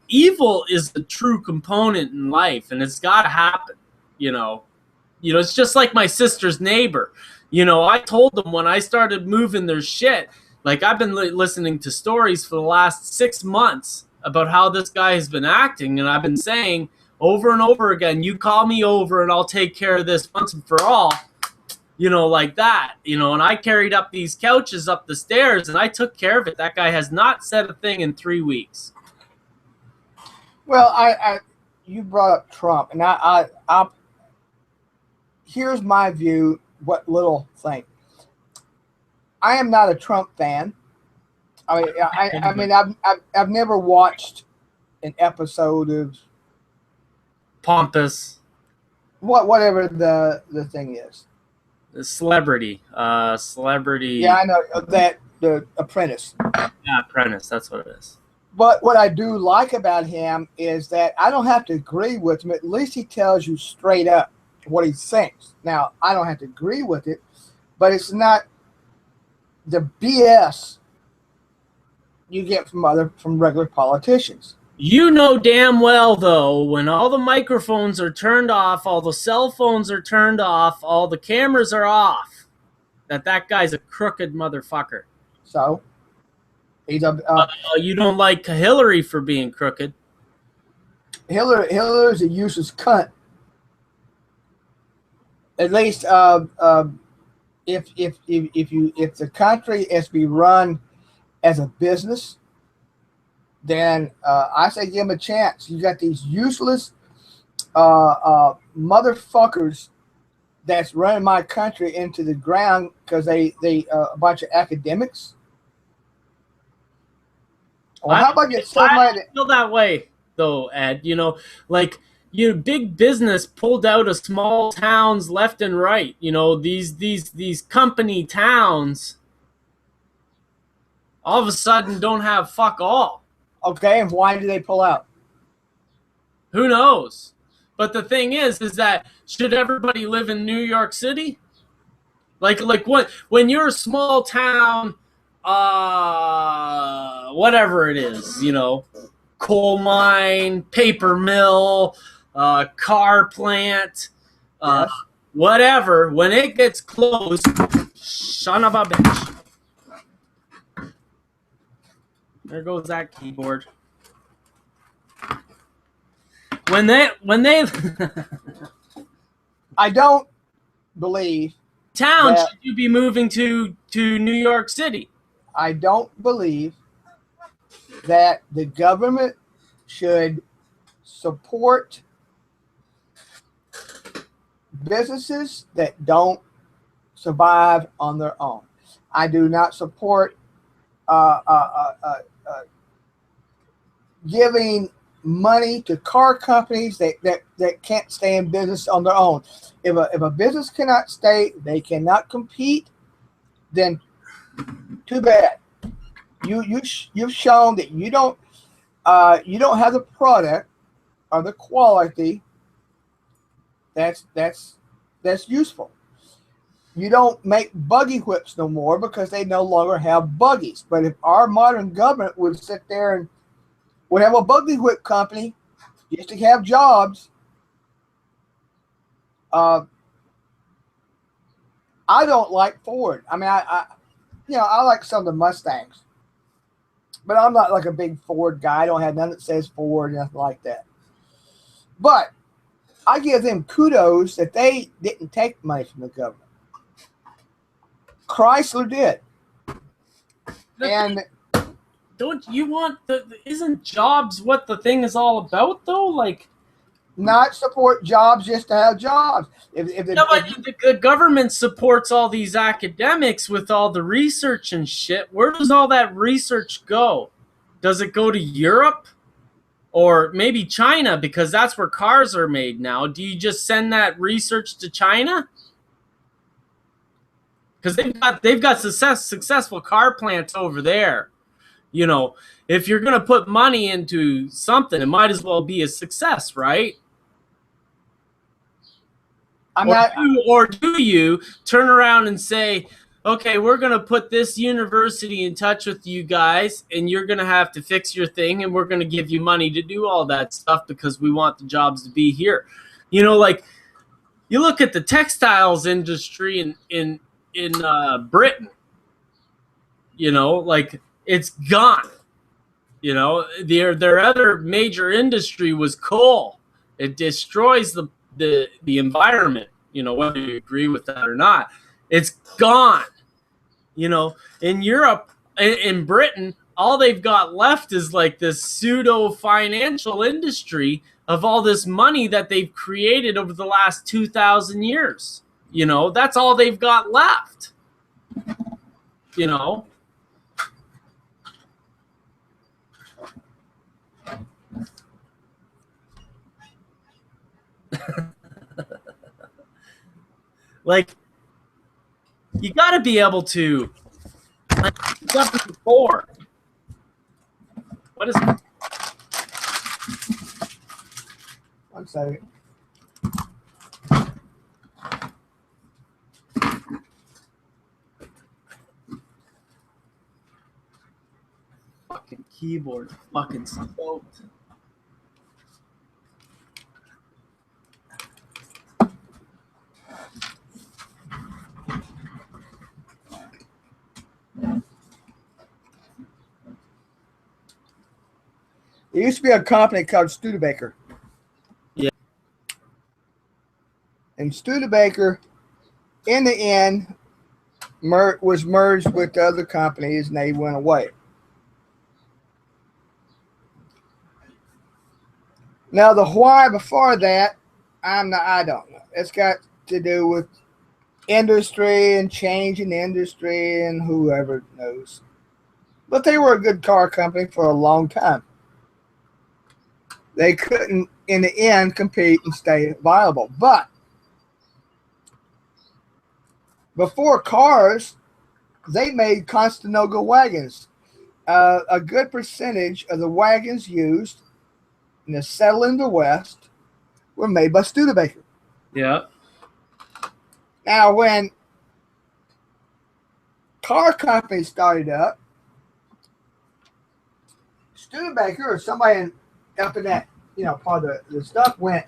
evil is the true component in life, and it's got to happen, it's just like my sister's neighbor. I told them when I started moving their shit, like I've been listening to stories for the last 6 months about how this guy has been acting. And I've been saying over and over again, you call me over and I'll take care of this once and for all. like that, and I carried up these couches up the stairs and I took care of it. That guy has not said a thing in 3 weeks. Well, you brought up Trump, and I here's my view. What little thing. I am not a Trump fan. I mean, I've never watched an episode of Pompous. Whatever the thing is. The celebrity. Celebrity. Yeah, I know that, the Apprentice. Yeah, Apprentice. That's what it is. But what I do like about him is that I don't have to agree with him. At least he tells you straight up what he thinks. Now, I don't have to agree with it, but it's not the BS you get from regular politicians. You know damn well, though, when all the microphones are turned off, all the cell phones are turned off, all the cameras are off, that guy's a crooked motherfucker. So, he's you don't like Hillary for being crooked. Hillary's a useless cunt. At least, if the country is to be run as a business, then I say give him a chance. You got these useless motherfuckers that's running my country into the ground because they a bunch of academics. Well, how about get somebody? I feel that way though, Ed. Big business pulled out of small towns left and right. These company towns all of a sudden don't have fuck all. Okay, and why do they pull out? Who knows? But the thing is that should everybody live in New York City? Like when you're a small town, whatever it is, coal mine, paper mill, car plant, Yes. whatever, when it gets closed, son of a bitch. There goes that keyboard. When they I don't believe town that, should you be moving to New York City? I don't believe that the government should support businesses that don't survive on their own. I do not support giving money to car companies that can't stay in business on their own. If a business cannot stay, they cannot compete, then too bad. You've shown that you don't have the product or the quality that's useful. You don't make buggy whips no more because they no longer have buggies. But if our modern government would sit there and would have a buggy whip company just to have jobs, I don't like Ford. I mean, I like some of the Mustangs, but I'm not like a big Ford guy. I don't have none that says Ford, nothing like that. But I give them kudos that they didn't take money from the government. Chrysler did. And don't you want isn't jobs what the thing is all about though? Like, not support jobs just to have jobs. But the government supports all these academics with all the research and shit. Where does all that research go? Does it go to Europe? Or maybe China, because that's where cars are made now. Do you just send that research to China? Because they've got successful car plants over there. If you're going to put money into something, it might as well be a success, right? Or do you turn around and say, okay, we're going to put this university in touch with you guys, and you're going to have to fix your thing, and we're going to give you money to do all that stuff because we want the jobs to be here. Like you look at the textiles industry in Britain, like it's gone. Their other major industry was coal. It destroys the environment, whether you agree with that or not. It's gone. You know, in Europe, in Britain, all they've got left is like this pseudo financial industry of all this money that they've created over the last 2,000 years. You know, that's all they've got left. You know, like, you got to be able to, like, before. What is it? One second. Fucking keyboard fucking soaked. There used to be a company called Studebaker. Yeah. And Studebaker, in the end, was merged with the other companies, and they went away. Now, the why before that, I don't know. It's got to do with industry and change in the industry and whoever knows. But they were a good car company for a long time. They couldn't, in the end, compete and stay viable. But before cars, they made Conestoga wagons. A good percentage of the wagons used in the settle in the West were made by Studebaker. Yeah. Now, when car companies started up, Studebaker or somebody up in that, part of the stuff went,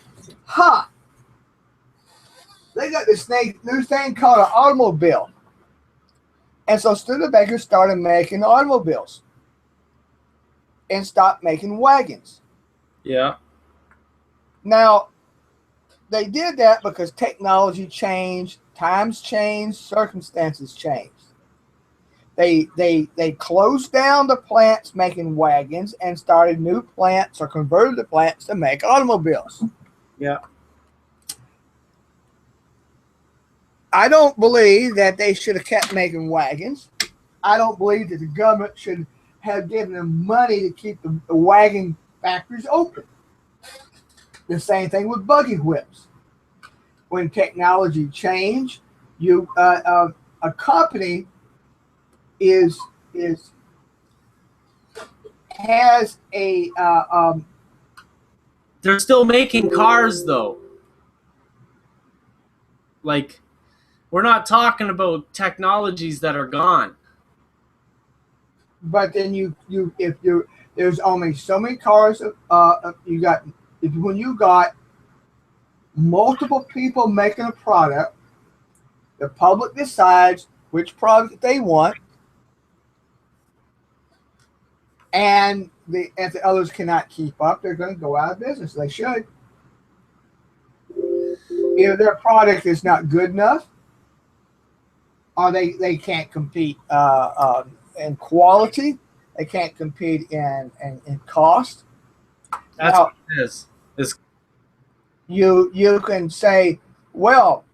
they got this new thing called an automobile. And so Studebaker started making automobiles and stopped making wagons. Yeah. Now, they did that because technology changed, times changed, circumstances changed. They closed down the plants making wagons and started new plants or converted the plants to make automobiles. Yeah. I don't believe that they should have kept making wagons. I don't believe that the government should have given them money to keep the wagon factories open. The same thing with buggy whips. When technology changed, a company has a They're still making cars though. Like, we're not talking about technologies that are gone. But then there's only so many cars. When you got multiple people making a product, the public decides which product they want, and if the others cannot keep up, they're going to go out of business. They should. If their product is not good enough, or they can't compete in quality, they can't compete in cost. That's now, what it is. You can say, well,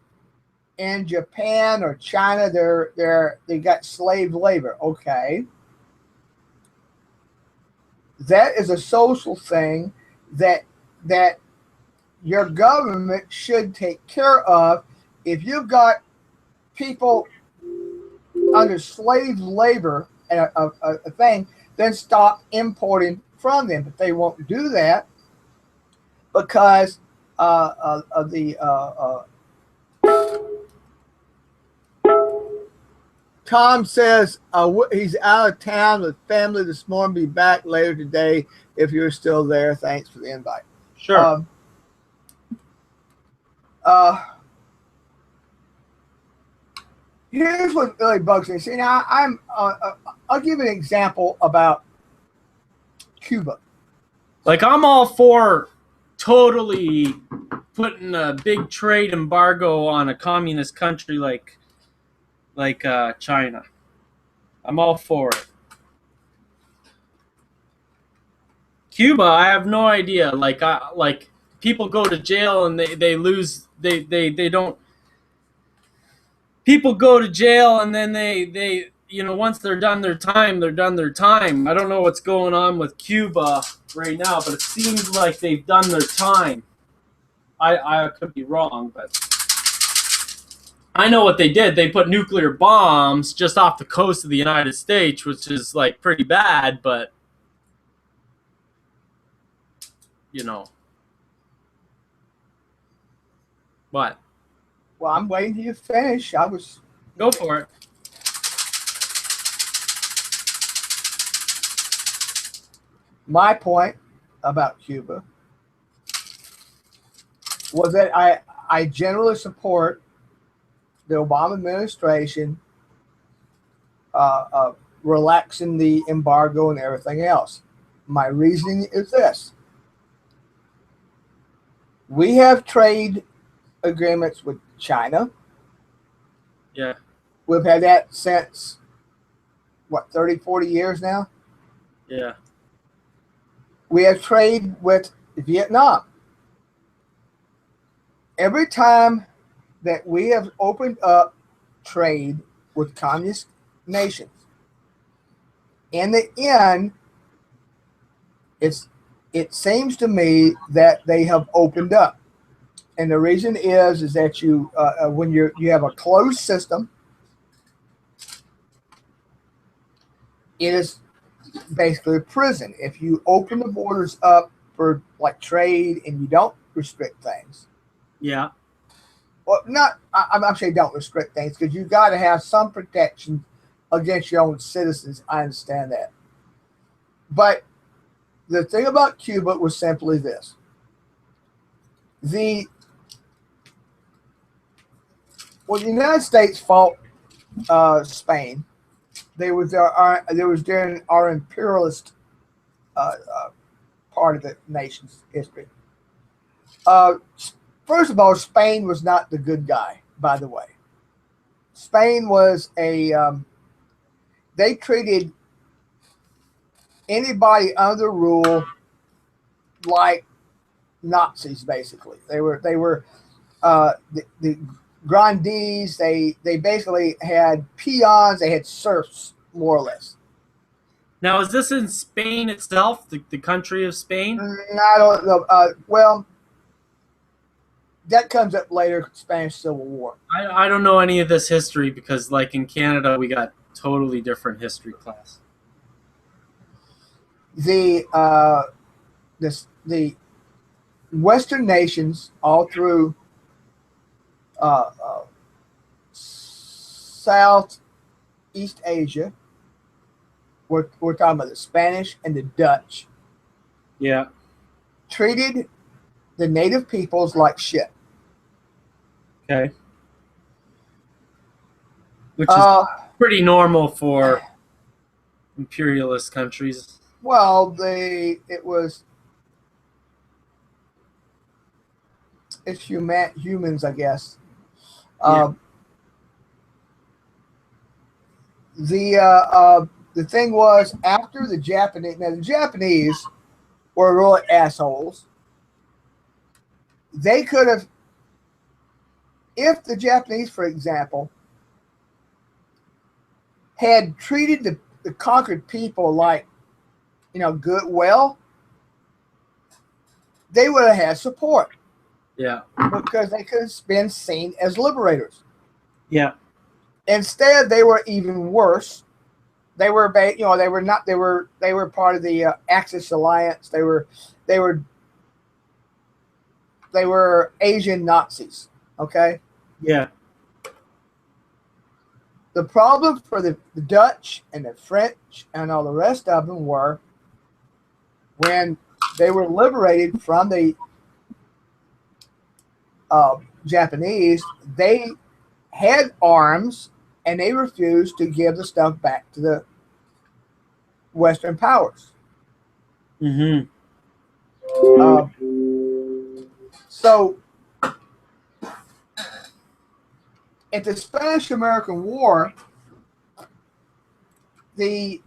in Japan or China, they got slave labor. Okay. That is a social thing that your government should take care of. If you've got people under slave labor, a thing, then stop importing from them. But they won't do that because of the Tom says he's out of town with family this morning. Be back later today if you're still there. Thanks for the invite. Sure. Here's what really bugs me. See, now I'll give an example about Cuba. Like, I'm all for totally putting a big trade embargo on a communist country like like China. I'm all for it. Cuba, I have no idea. Like people go to jail and they lose. They don't. People go to jail and then they once they're done their time, they're done their time. I don't know what's going on with Cuba right now, but it seems like they've done their time. I could be wrong, but I know what they did. They put nuclear bombs just off the coast of the United States, which is like pretty bad, but you know. What? Well, I'm waiting till you finish. I was. Go for it. My point about Cuba was that I generally support the Obama administration relaxing the embargo and everything else. My reasoning is this. We have trade agreements with China. Yeah. We've had that since, what, 30, 40 years now? Yeah. We have trade with Vietnam. Every time that we have opened up trade with communist nations, in the end, it seems to me that they have opened up. And the reason is that you when you have a closed system, it is basically a prison. If you open the borders up for like trade and you don't restrict things, Yeah. well, I'm saying don't restrict things because you got to have some protection against your own citizens. I understand that, but the thing about Cuba was simply this: the United States fought Spain. There was during our imperialist part of the nation's history. First of all, Spain was not the good guy, by the way. Spain was they treated anybody under rule like Nazis, basically. They were the grandees. They basically had peons. They had serfs, more or less. Now, is this in Spain itself, the country of Spain? I don't know. Well, that comes up later. Spanish Civil War. I don't know any of this history because, like in Canada, we got totally different history class. The Western nations all through Southeast Asia. We're talking about the Spanish and the Dutch. Yeah. Treated the native peoples like shit. Okay. Which is pretty normal for imperialist countries. Well, it's humans, I guess. Yeah. The thing was, after the Japanese were really assholes. They could have, if the Japanese, for example, had treated the conquered people like, goodwill, they would have had support. Yeah. Because they could have been seen as liberators. Yeah. Instead, they were even worse. They were, they were part of the Axis alliance. They were Asian Nazis. Okay. Yeah. The problem for the Dutch and the French and all the rest of them were when they were liberated from the Japanese, they had arms and they refused to give the stuff back to the Western powers. Mm-hmm. So at the Spanish-American War, the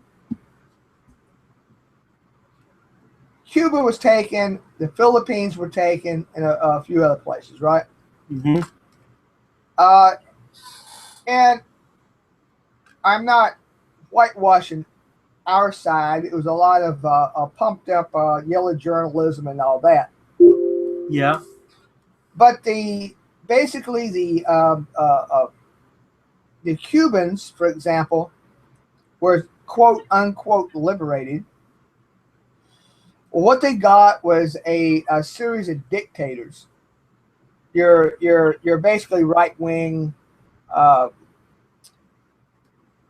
Cuba was taken, the Philippines were taken, and a few other places, right? Mm-hmm. And I'm not whitewashing our side. It was a lot of pumped up yellow journalism and all that. Yeah. But basically the Cubans, for example, were quote unquote liberated. Well, what they got was a series of dictators. You're basically right wing.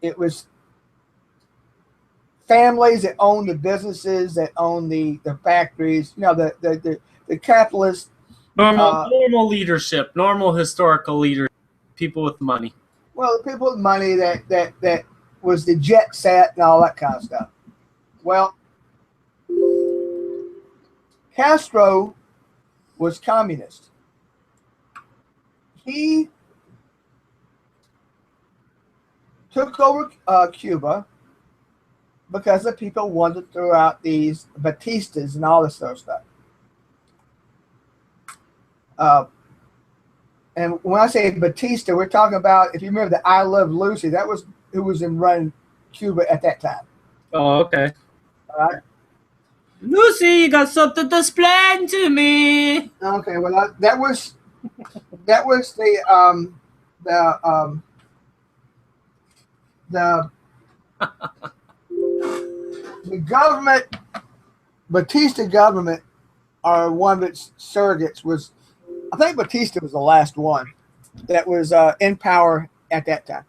It was families that own the businesses, that own the factories. You know, the capitalists. Normal leadership, normal historical leadership, people with money. Well, the people with money that was the jet set and all that kind of stuff. Well, Castro was communist. He took over Cuba because the people wanted to throw out these Batistas and all this sort of stuff. And when I say Batista, we're talking about, if you remember the I Love Lucy, that was who was in running Cuba at that time. Oh, okay. All right. Lucy, you got something to explain to me. Okay. Well, that was the government, Batista government, or one of its surrogates was, I think Batista was the last one that was in power at that time.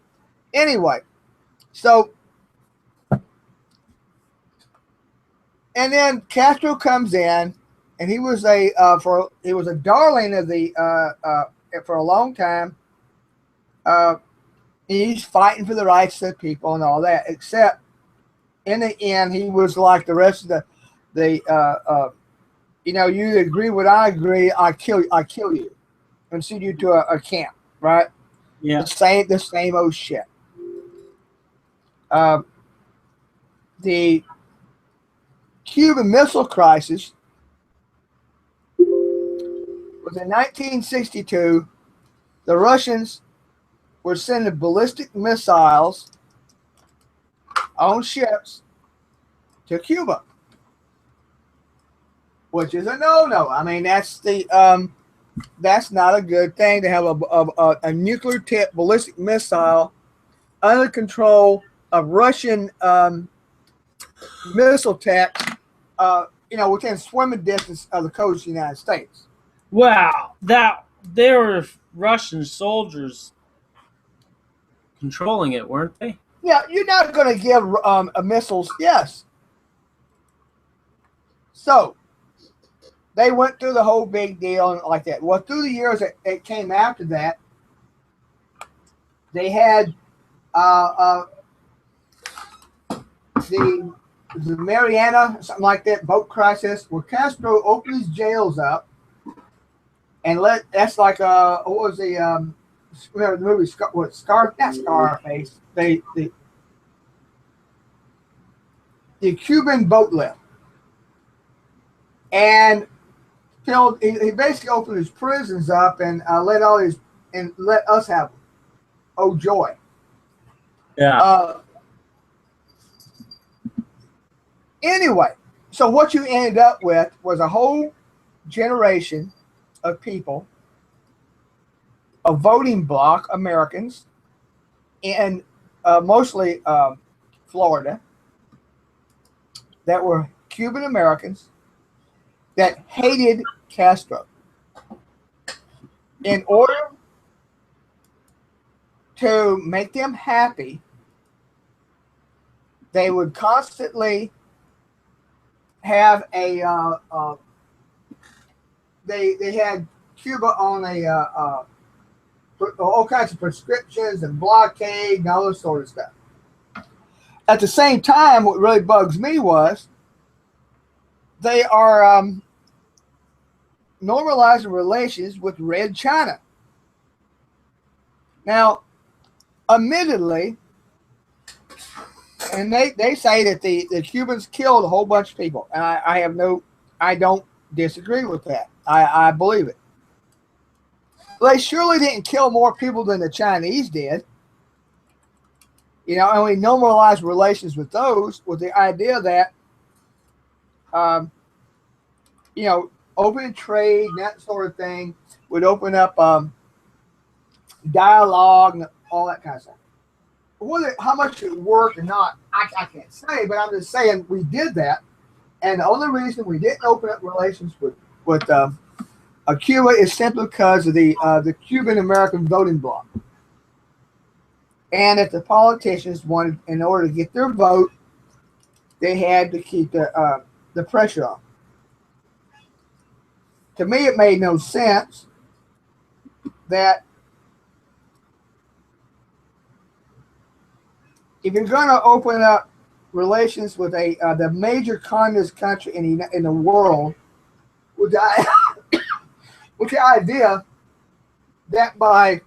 Anyway, so, and then Castro comes in, and he was a darling of the for a long time. He's fighting for the rights of the people and all that. Except in the end, he was like the rest of the you know, you agree what I agree, I kill you, and send you to a camp, right? Yeah. The same old shit. The Cuban Missile Crisis was in 1962. The Russians were sending ballistic missiles on ships to Cuba, which is a no-no. I mean, that's not a good thing to have a nuclear tipped ballistic missile under control of Russian missile tech, you know, within swimming distance of the coast of the United States. Wow, they were Russian soldiers controlling it, weren't they? Yeah, you're not going to give missiles. Yes. So they went through the whole big deal and like that. Well, through the years it came after that, they had the Mariana, something like that, boat crisis, where Castro opened his jails up and that's like what was the remember the movie not Scarface, the Cuban boat lift, and he basically opened his prisons up and let us have them. Oh joy. Yeah. Anyway, so what you ended up with was a whole generation of people, a voting bloc, Americans, and mostly Florida, that were Cuban Americans that hated Castro. In order to make them happy, they would constantly have they had Cuba on all kinds of prescriptions and blockade and all this sort of stuff. At the same time, what really bugs me was they are normalizing relations with Red China. Now, admittedly, and they say that the Cubans killed a whole bunch of people, and I don't disagree with that. I believe it. They surely didn't kill more people than the Chinese did. And we normalized relations with those with the idea that, um, open trade and that sort of thing would open up dialogue and all that kind of stuff. How much it worked or not, I can't say, but I'm just saying we did that. And the only reason we didn't open up relations with Cuba is simply because of the Cuban American voting bloc. And if the politicians wanted, in order to get their vote, they had to keep the pressure on. To me, it made no sense that if you're going to open up relations with the major communist country in the world, with the idea that by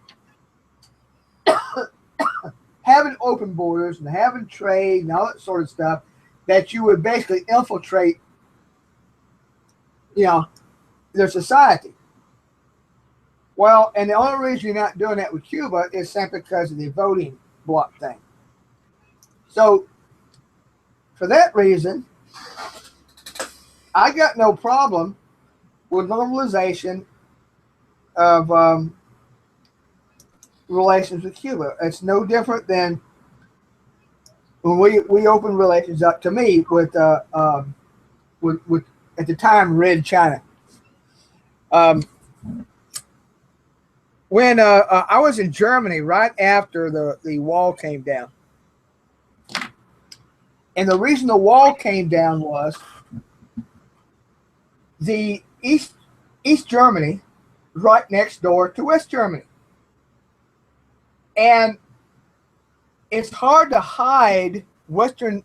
having open borders and having trade and all that sort of stuff, that you would basically infiltrate, their society. Well, and the only reason you're not doing that with Cuba is simply because of the voting bloc thing. So, for that reason, I got no problem with normalization of relations with Cuba. It's no different than when we opened relations up, to me, with at the time Red China. When I was in Germany right after the wall came down, and the reason the wall came down was the East Germany right next door to West Germany. And it's hard to hide Western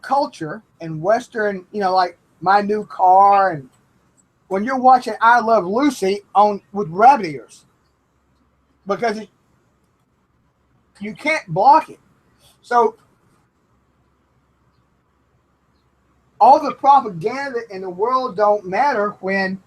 culture and Western, like my new car, and when you're watching I Love Lucy with rabbit ears, because you can't block it. So all the propaganda in the world don't matter when